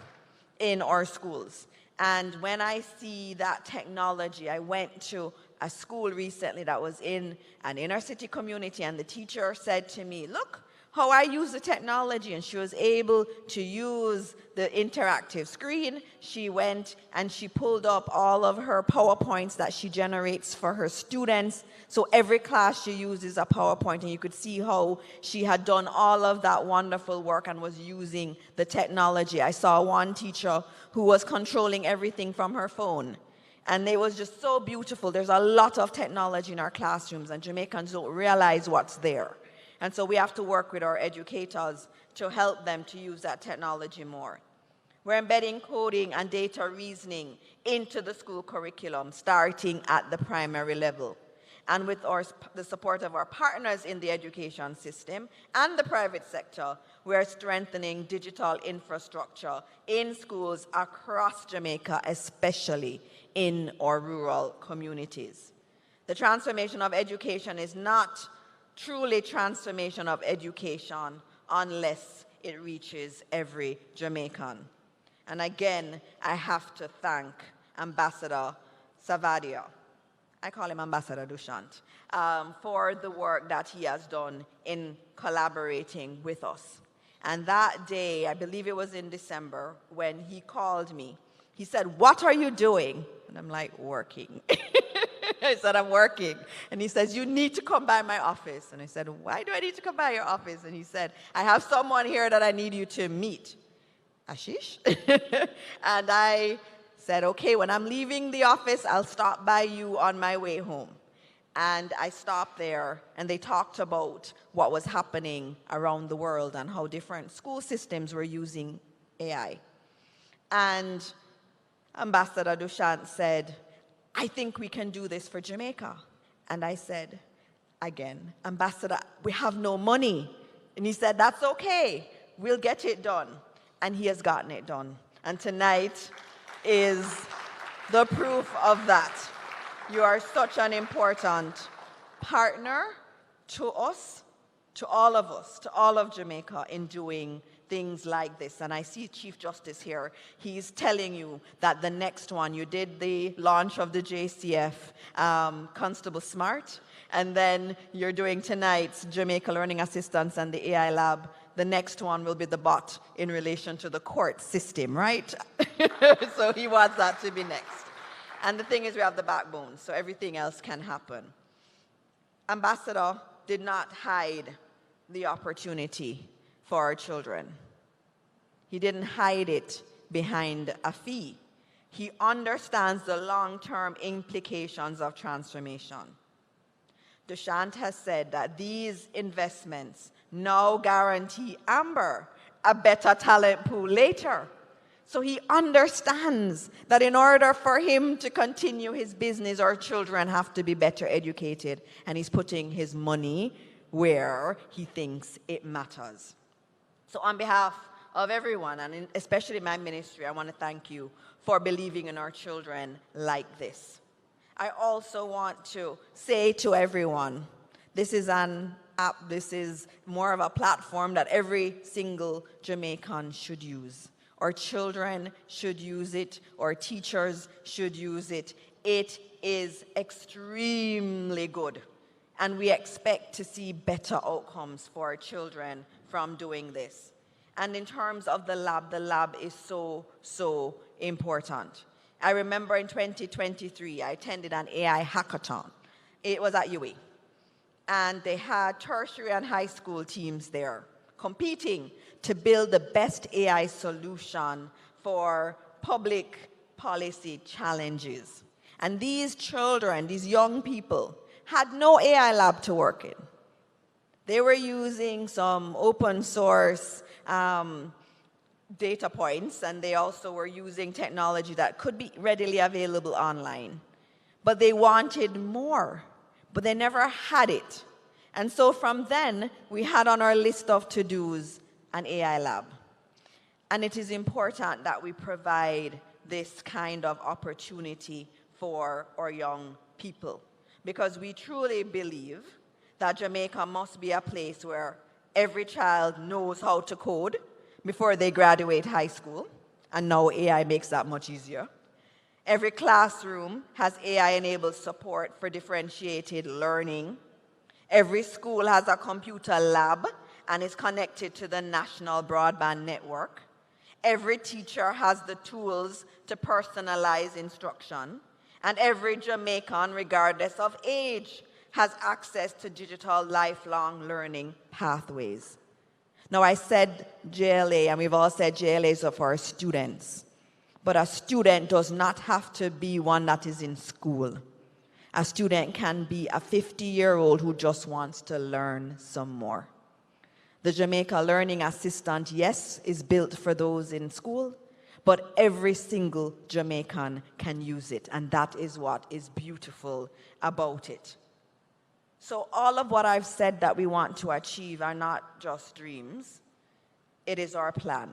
Speaker 19: in our schools. And when I see that technology, I went to a school recently that was in an inner city community, and the teacher said to me, look how I use the technology. And she was able to use the interactive screen. She went and she pulled up all of her PowerPoints that she generates for her students. So every class she uses a PowerPoint, and you could see how she had done all of that wonderful work and was using the technology. I saw one teacher who was controlling everything from her phone. And it was just so beautiful. There's a lot of technology in our classrooms, and Jamaicans don't realize what's there. And so we have to work with our educators to help them to use that technology more. We're embedding coding and data reasoning into the school curriculum, starting at the primary level. And with the support of our partners in the education system and the private sector, we're strengthening digital infrastructure in schools across Jamaica, especially in our rural communities. The transformation of education is not truly transformation of education unless it reaches every Jamaican. And again, I have to thank Ambassador Savadia, I call him Ambassador Dushant, for the work that he has done in collaborating with us. And that day, I believe it was in December, when he called me, he said, what are you doing? And I'm like, working. I said, I'm working. And he says, you need to come by my office. And I said, why do I need to come by your office? And he said, I have someone here that I need you to meet. Ashish? And I said, okay, when I'm leaving the office, I'll stop by you on my way home. And I stopped there, and they talked about what was happening around the world and how different school systems were using AI. And Ambassador Dushant said, I think we can do this for Jamaica. And I said, again, Ambassador, we have no money. And he said, that's okay, we'll get it done. And he has gotten it done. And tonight is the proof of that. You are such an important partner to us, to all of Jamaica in doing things like this. And I see Chief Justice here. He's telling you that the next one, you did the launch of the JCF Constable Smart, and then you're doing tonight's Jamaica Learning Assistance and the AI Lab. The next one will be the bot in relation to the court system, right? So he wants that to be next. And the thing is, we have the backbone, so everything else can happen. Ambassador did not hide the opportunity for our children. He didn't hide it behind a fee. He understands the long-term implications of transformation. Dushant has said that these investments now guarantee Amber a better talent pool later. So he understands that in order for him to continue his business, our children have to be better educated, and he's putting his money where he thinks it matters. So on behalf of everyone, and especially my ministry, I want to thank you for believing in our children like this. I also want to say to everyone, this is an app, this is more of a platform that every single Jamaican should use. Our children should use it, our teachers should use it. It is extremely good, and we expect to see better outcomes for our children from doing this. And in terms of the lab is so important. I remember in 2023, I attended an AI hackathon. It was at UWI. And they had tertiary and high school teams there. competing to build the best AI solution for public policy challenges. And these children, these young people, had no AI lab to work in. They were using some open source data points, and they also were using technology that could be readily available online. But they wanted more, but they never had it. And so from then, we had on our list of to-dos an AI lab. And it is important that we provide this kind of opportunity for our young people, because we truly believe that Jamaica must be a place where every child knows how to code before they graduate high school, and now AI makes that much easier. Every classroom has AI-enabled support for differentiated learning. Every school has a computer lab and is connected to the national broadband network. Every teacher has the tools to personalize instruction. And every Jamaican, regardless of age, has access to digital lifelong learning pathways. Now, I said JLA, and we've all said JLAs are for our students. But a student does not have to be one that is in school. A student can be a 50-year-old who just wants to learn some more. The Jamaica Learning Assistant, yes, is built for those in school, but every single Jamaican can use it, and that is what is beautiful about it. So all of what I've said that we want to achieve are not just dreams. It is our plan.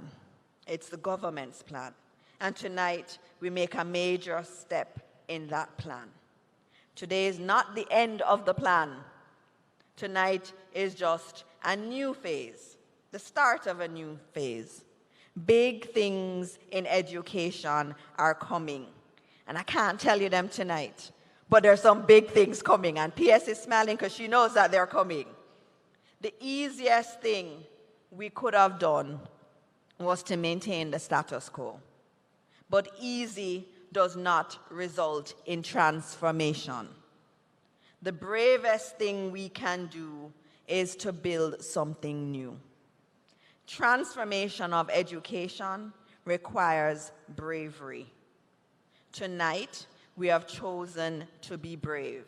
Speaker 19: It's the government's plan. And tonight, we make a major step in that plan. Today is not the end of the plan. Tonight is just a new phase, the start of a new phase. Big things in education are coming. And I can't tell you them tonight, but there's some big things coming. And PS is smiling because she knows that they're coming. The easiest thing we could have done was to maintain the status quo. But easy does not result in transformation. The bravest thing we can do is to build something new. Transformation of education requires bravery. Tonight, we have chosen to be brave.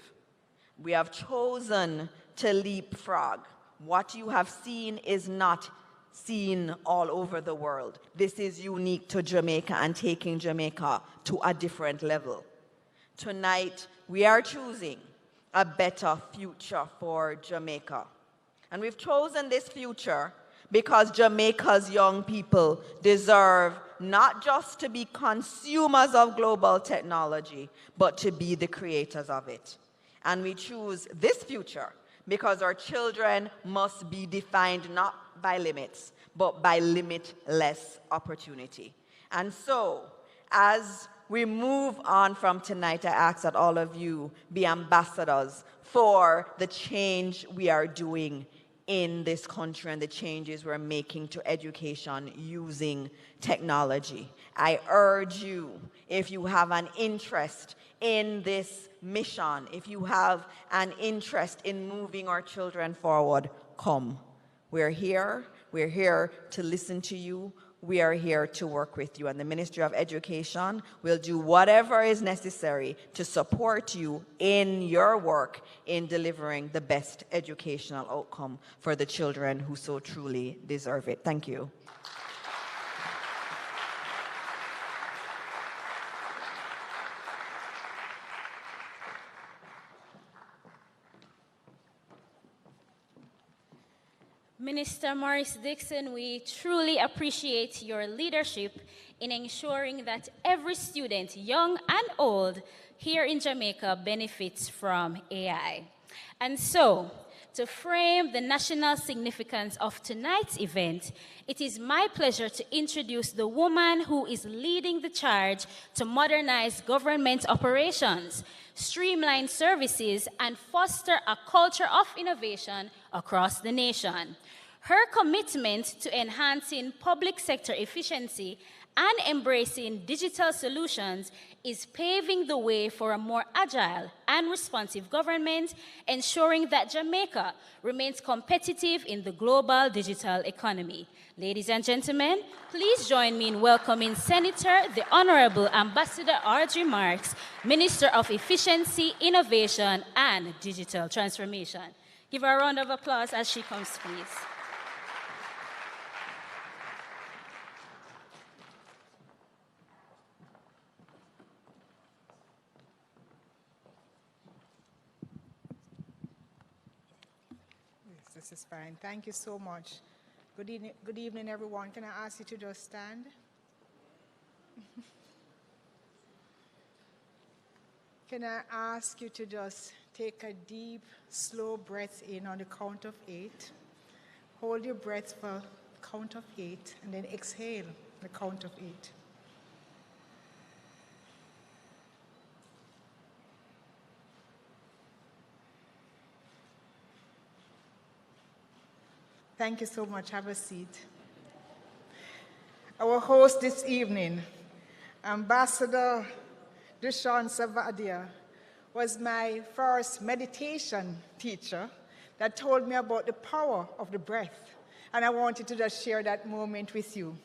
Speaker 19: We have chosen to leapfrog. What you have seen is not seen all over the world. This is unique to Jamaica and taking Jamaica to a different level. Tonight, we are choosing a better future for Jamaica. And we've chosen this future because Jamaica's young people deserve not just to be consumers of global technology, but to be the creators of it. And we choose this future because our children must be defined not by limits, but by limitless opportunity. And so, as we move on from tonight, I ask that all of you be ambassadors for the change we are doing in this country and the changes we're making to education using technology. I urge you, if you have an interest in this mission, if you have an interest in moving our children forward, come. We're here to listen to you. We are here to work with you. And the Ministry of Education will do whatever is necessary to support you in your work in delivering the best educational outcome for the children who so truly deserve it. Thank you.
Speaker 2: Minister Maurice Dixon, we truly appreciate your leadership in ensuring that every student, young and old, here in Jamaica benefits from AI. And so, to frame the national significance of tonight's event, it is my pleasure to introduce the woman who is leading the charge to modernize government operations, streamline services, and foster a culture of innovation across the nation. Her commitment to enhancing public sector efficiency and embracing digital solutions is paving the way for a more agile and responsive government, ensuring that Jamaica remains competitive in the global digital economy. Ladies and gentlemen, please join me in welcoming Senator, the Honorable Ambassador Audrey Marks, Minister of Efficiency, Innovation, and Digital Transformation. Give her a round of applause as she comes, please.
Speaker 20: This is fine. Thank you so much. Good evening, everyone. Can I ask you to just stand? Can I ask you to just take a deep, slow breath in on the count of 8. Hold your breath for the count of 8, and then exhale the count of 8. Thank you so much. Have a seat. Our host this evening, Ambassador Dushan Savadia, was my first meditation teacher that told me about the power of the breath, and I wanted to just share that moment with you.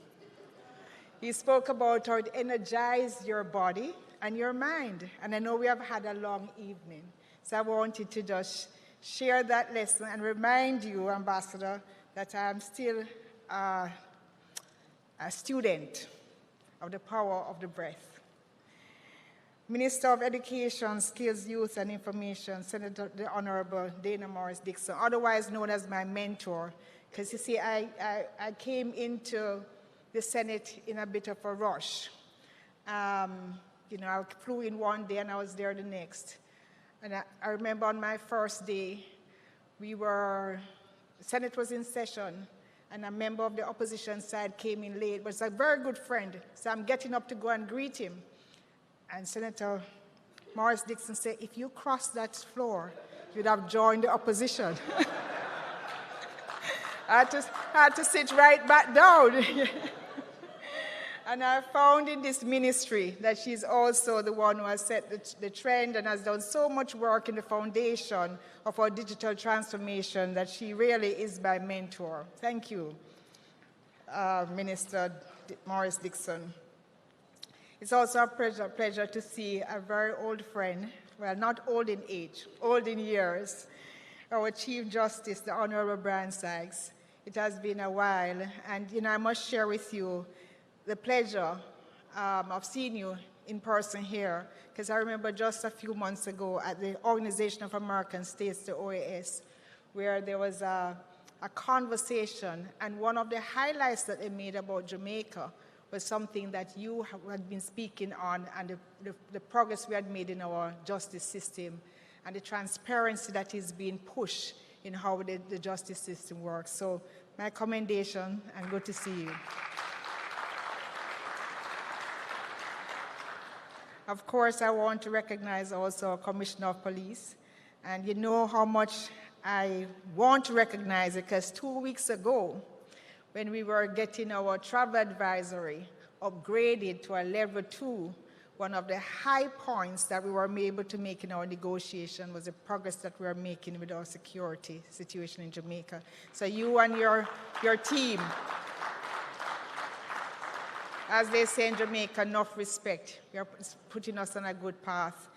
Speaker 20: He spoke about how it energizes your body and your mind, and I know we have had a long evening, so I wanted to just share that lesson and remind you, Ambassador, that I'm still a student of the power of the breath. Minister of Education, Skills, Youth, and Information, Senator the Honorable Dana Morris Dixon, otherwise known as my mentor, because you see, I came into the Senate in a bit of a rush. You know, I flew in one day and I was there the next. And I remember on my first day, the Senate was in session, and a member of the opposition side came in late, but it's a very good friend, so I'm getting up to go and greet him. And Senator Morris Dixon said, if you cross that floor, you'd have joined the opposition. I had to sit right back down. And I found in this ministry that she's also the one who has set the trend and has done so much work in the foundation of our digital transformation that she really is my mentor. Thank you, Minister Morris Dixon. It's also a pleasure to see a very old friend, well, not old in age, old in years, our Chief Justice, the Honorable Brian Sykes. It has been a while, and you know, I must share with you the pleasure of seeing you in person here, because I remember just a few months ago at the Organization of American States, the OAS, where there was a conversation, and one of the highlights that they made about Jamaica was something that you had been speaking on, and the progress we had made in our justice system, and the transparency that is being pushed in how the justice system works. So my commendation, and good to see you. Of course, I want to recognize also Commissioner of Police, and you know how much I want to recognize it, because 2 weeks ago, when we were getting our travel advisory upgraded to a level 2, one of the high points that we were able to make in our negotiation was the progress that we are making with our security situation in Jamaica. So you and your team, as they say in Jamaica, enough respect. You're putting us on a good path.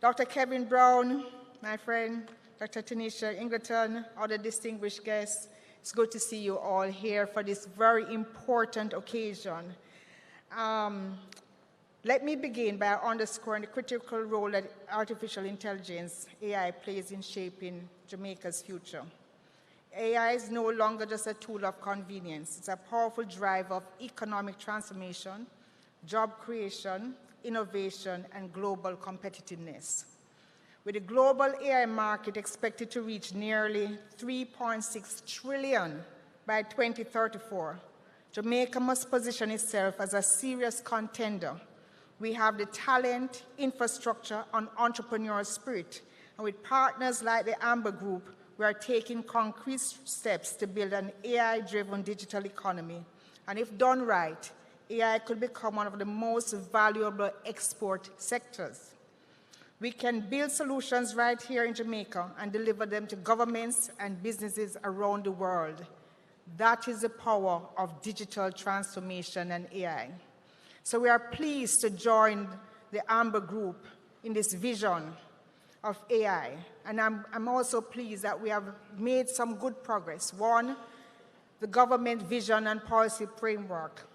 Speaker 20: Dr. Kevin Brown, my friend, Dr. Tanisha Ingleton, other distinguished guests, it's good to see you all here for this very important occasion. Let me begin by underscoring the critical role that artificial intelligence, AI, plays in shaping Jamaica's future. AI is no longer just a tool of convenience. It's a powerful driver of economic transformation, job creation, innovation, and global competitiveness. With the global AI market expected to reach nearly $3.6 trillion by 2034, Jamaica must position itself as a serious contender. We have the talent, infrastructure, and entrepreneurial spirit, and with partners like the Amber Group, we are taking concrete steps to build an AI-driven digital economy. And if done right, AI could become one of the most valuable export sectors. We can build solutions right here in Jamaica and deliver them to governments and businesses around the world. That is the power of digital transformation and AI. So we are pleased to join the Amber Group in this vision of AI. And I'm also pleased that we have made some good progress. One, the government vision and policy framework.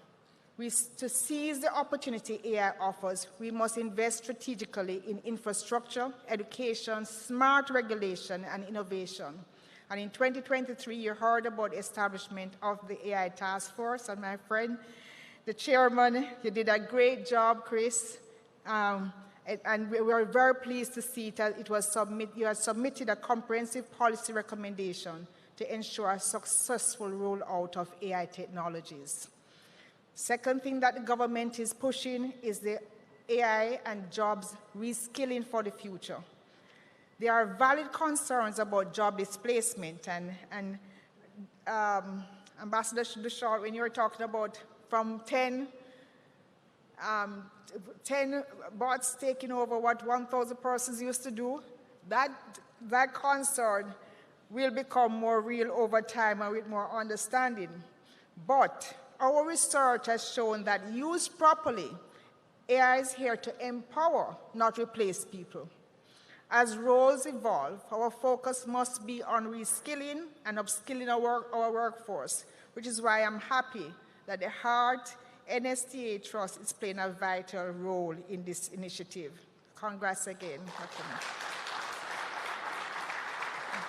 Speaker 20: To seize the opportunity AI offers, we must invest strategically in infrastructure, education, smart regulation, and innovation. And in 2023, you heard about the establishment of the AI task force, and my friend, the chairman, you did a great job, Chris. And we were very pleased to see that you have submitted a comprehensive policy recommendation to ensure a successful rollout of AI technologies. Second thing that the government is pushing is the AI and jobs reskilling for the future. There are valid concerns about job displacement, and Ambassador Dushart, when you were talking about from 10 bots taking over what 1,000 persons used to do, that concern will become more real over time and with more understanding. But our research has shown that used properly, AI is here to empower, not replace people. As roles evolve, our focus must be on reskilling and upskilling our workforce, which is why I'm happy that the Heart NSTA Trust is playing a vital role in this initiative. Congrats again.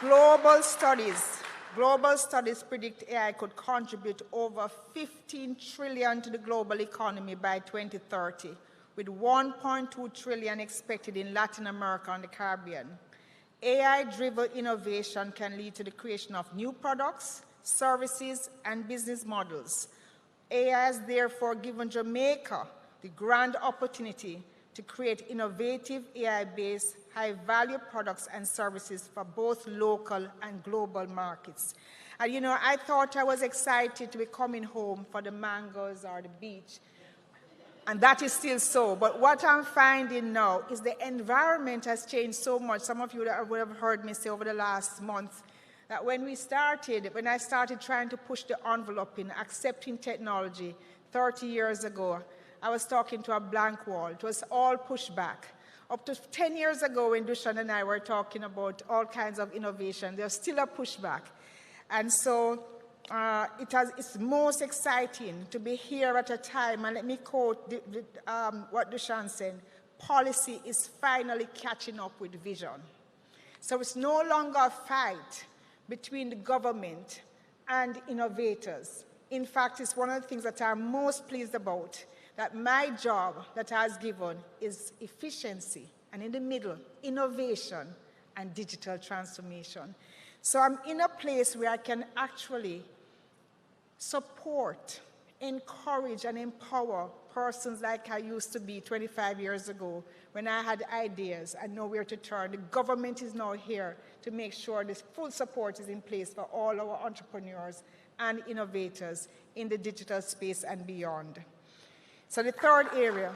Speaker 20: Global studies predict AI could contribute over 15 trillion to the global economy by 2030, with 1.2 trillion expected in Latin America and the Caribbean. AI-driven innovation can lead to the creation of new products, services, and business models. AI has therefore given Jamaica the grand opportunity to create innovative AI-based high-value products and services for both local and global markets. And you know, I thought I was excited to be coming home for the mangoes or the beach, and that is still so. But what I'm finding now is the environment has changed so much. Some of you would have heard me say over the last month that when I started trying to push the envelope in accepting technology 30 years ago, I was talking to a blank wall. It was all pushback. Up to 10 years ago, when Dushan and I were talking about all kinds of innovation, there's still a pushback. And so it's most exciting to be here at a time, and let me quote what Dushan said, policy is finally catching up with vision. So it's no longer a fight between the government and innovators. In fact, it's one of the things that I'm most pleased about, that my job that I was given is efficiency, and in the middle, innovation and digital transformation. So I'm in a place where I can actually support, encourage, and empower persons like I used to be 25 years ago when I had ideas and know where to turn. The government is now here to make sure this full support is in place for all our entrepreneurs and innovators in the digital space and beyond. So the third area.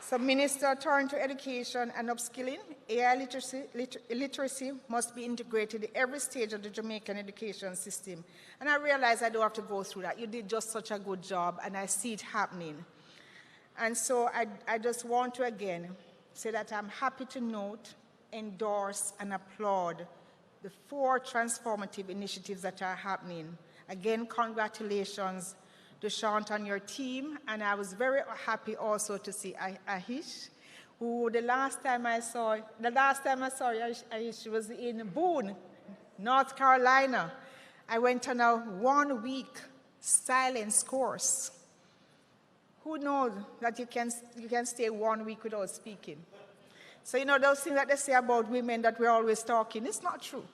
Speaker 20: So Minister turned to education and upskilling. AI literacy must be integrated at every stage of the Jamaican education system. And I realize I don't have to go through that. You did just such a good job, and I see it happening. And so I just want to again say that I'm happy to note, endorse, and applaud the 4 transformative initiatives that are happening. Again, congratulations, Dushant, and your team. And I was very happy also to see Ahish, who the last time I saw Ahish was in Boone, North Carolina. I went on a 1-week silence course. Who knows that you can stay 1 week without speaking? So you know those things that they say about women that we're always talking, it's not true.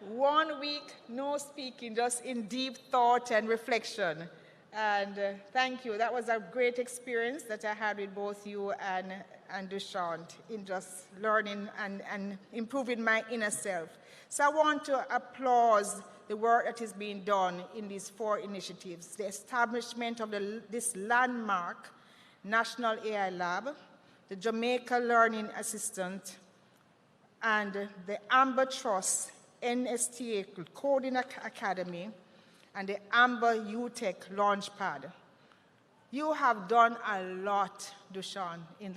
Speaker 20: 1 week, no speaking, just in deep thought and reflection. And thank you. That was a great experience that I had with both you and Dushant in just learning and improving my inner self. So I want to applaud the work that is being done in these 4 initiatives: the establishment of this landmark National AI Lab, the Jamaica Learning Assistant, and the Amber Trust NSTA Coding Academy, and the Amber UTech Launchpad. You have done a lot, Dushan, in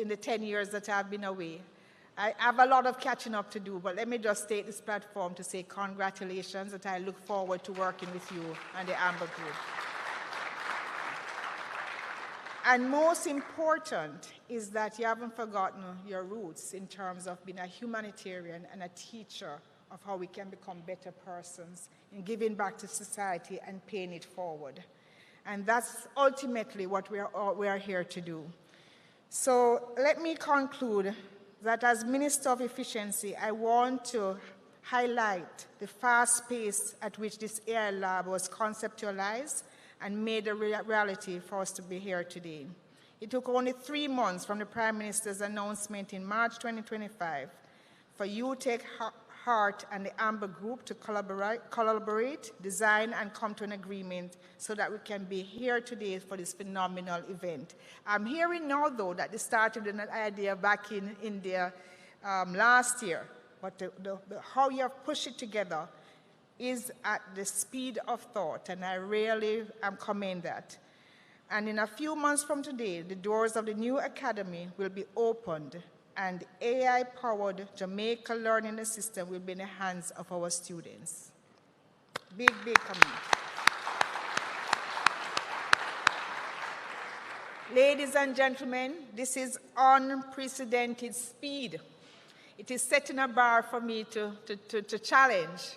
Speaker 20: the 10 years that I've been away. I have a lot of catching up to do, but let me just take this platform to say congratulations, that I look forward to working with you and the Amber Group. And most important is that you haven't forgotten your roots in terms of being a humanitarian and a teacher of how we can become better persons in giving back to society and paying it forward. And that's ultimately what we are here to do. So let me conclude that as Minister of Efficiency, I want to highlight the fast pace at which this AI lab was conceptualized and made a reality for us to be here today. It took only 3 months from the Prime Minister's announcement in March 2025 for UTech, Heart, and the Amber Group to collaborate, design, and come to an agreement so that we can be here today for this phenomenal event. I'm hearing now, though, that they started an idea back in India last year, but how you have pushed it together is at the speed of thought, and I really commend that. And in a few months from today, the doors of the new academy will be opened, and AI-powered Jamaica Learning Assistant will be in the hands of our students. Big, big commitment. Ladies and gentlemen, this is unprecedented speed. It is setting a bar for me to challenge.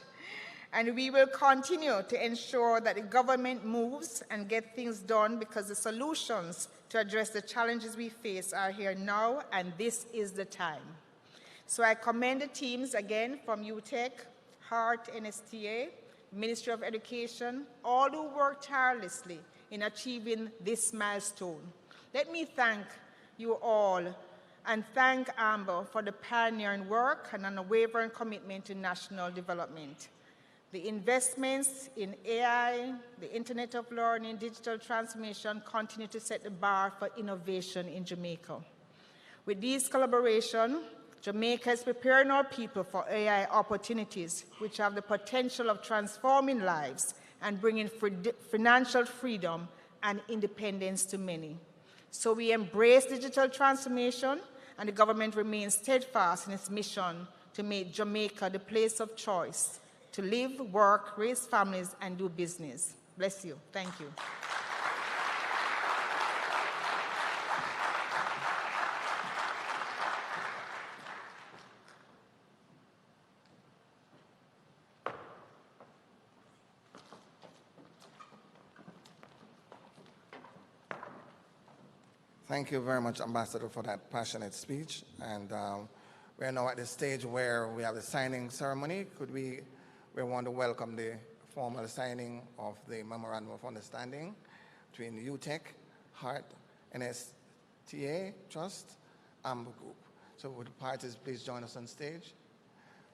Speaker 20: And we will continue to ensure that the government moves and gets things done, because the solutions to address the challenges we face are here now, and this is the time. So I commend the teams again from UTech, Heart, NSTA, Ministry of Education, all who worked tirelessly in achieving this milestone. Let me thank you all and thank Amber for the pioneering work and unwavering commitment to national development. The investments in AI, the Internet of Learning, digital transformation continue to set the bar for innovation in Jamaica. With these collaborations, Jamaica is preparing our people for AI opportunities, which have the potential of transforming lives and bringing financial freedom and independence to many. So we embrace digital transformation, and the government remains steadfast in its mission to make Jamaica the place of choice to live, work, raise families, and do business. Bless you. Thank you.
Speaker 1: Thank you very much, Ambassador, for that passionate speech. And we're now at the stage where we have the signing ceremony. We want to welcome the formal signing of the Memorandum of Understanding between UTech, Heart, NSTA Trust, Amber Group. So would the parties please join us on stage?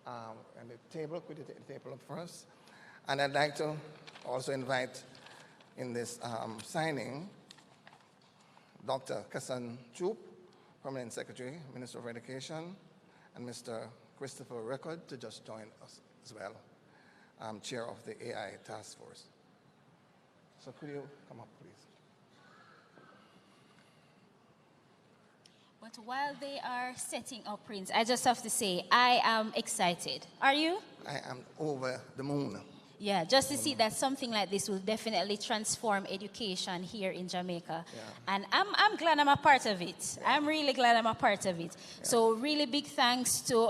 Speaker 1: And the table, could you take the table up first? And I'd like to also invite in this signing Dr. Kassan Troop, Permanent Secretary, Minister of Education, and Mr. Christopher Record to just join us as well. Chair of the AI Task Force. So could you come up, please?
Speaker 2: But while they are setting up, Prince, I just have to say, I am excited. Are you?
Speaker 1: I am over the moon.
Speaker 2: Yeah, just to see that something like this will definitely transform education here in Jamaica. Yeah. And I'm glad I'm a part of it. Yeah. I'm really glad I'm a part of it. Yeah. So really big thanks to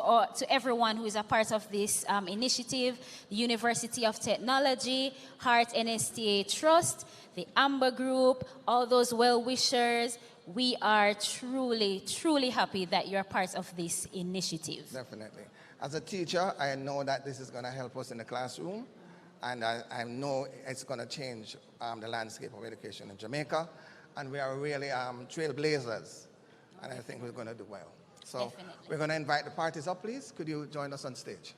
Speaker 2: everyone who is a part of this initiative, the University of Technology, Heart NSTA Trust, the Amber Group, all those well-wishers. We are truly, truly happy that you're part of this initiative.
Speaker 1: Definitely. As a teacher, I know that this is going to help us in the classroom. And I know it's going to change the landscape of education in Jamaica. And we are really trailblazers. And I think we're going to do well. So definitely. We're going to invite the parties up, please. Could you join us on stage?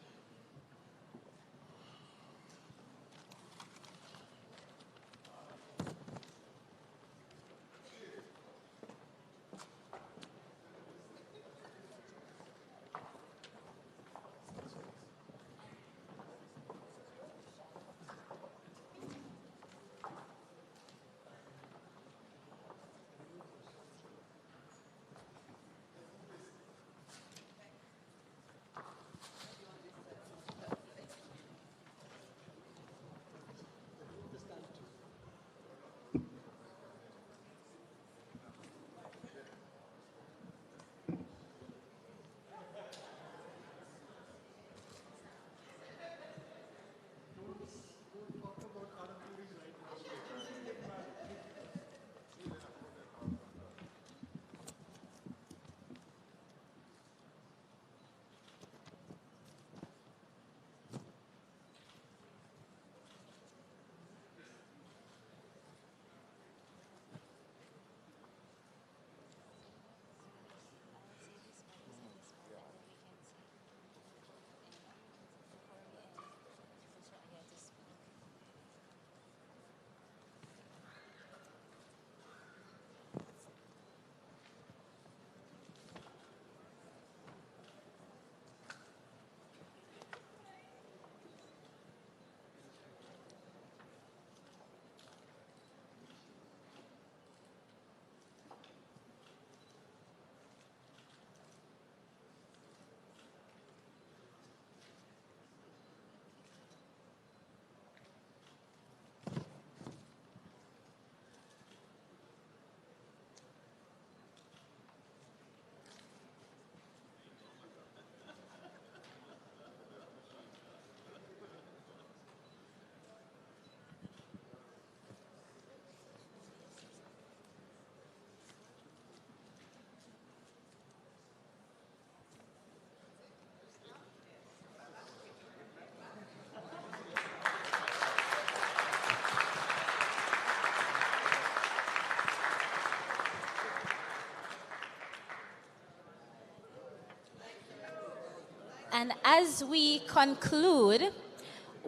Speaker 2: And as we conclude,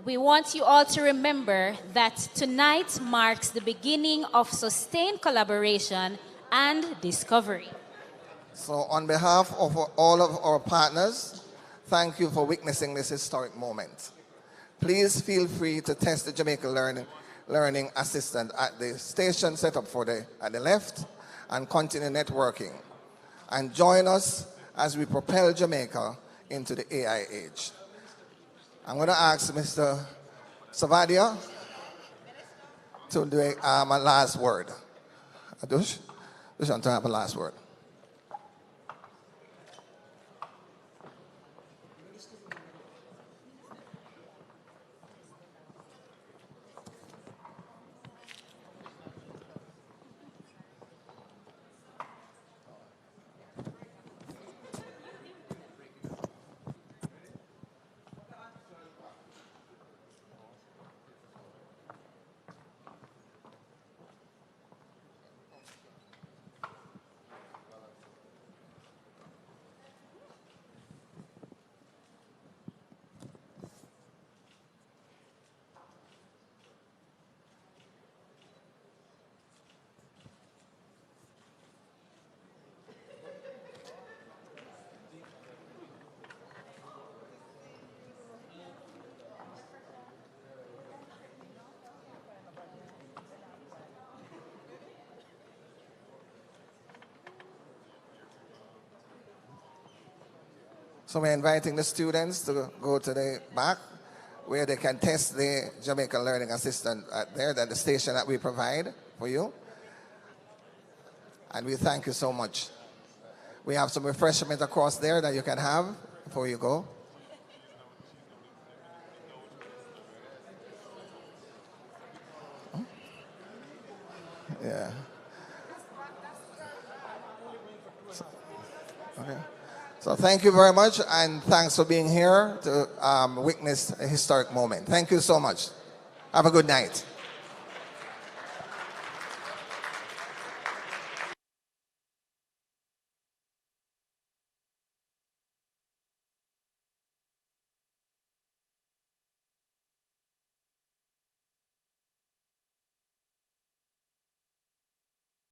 Speaker 2: we want you all to remember that tonight marks the beginning of sustained collaboration and discovery.
Speaker 1: So on behalf of all of our partners, thank you for witnessing this historic moment. Please feel free to test the Jamaica Learning Assistant at the station set up at the left and continue networking. And join us as we propel Jamaica into the AI age. I'm going to ask Mr. Savadia to do a last word. Adush, you want to have a last word. So we're inviting the students to go to the back where they can test the Jamaica Learning Assistant at the station that we provide for you. And we thank you so much. We have some refreshment across there that you can have before you go. Yeah. Okay. So thank you very much, and thanks for being here to witness a historic moment. Thank you so much. Have a good night.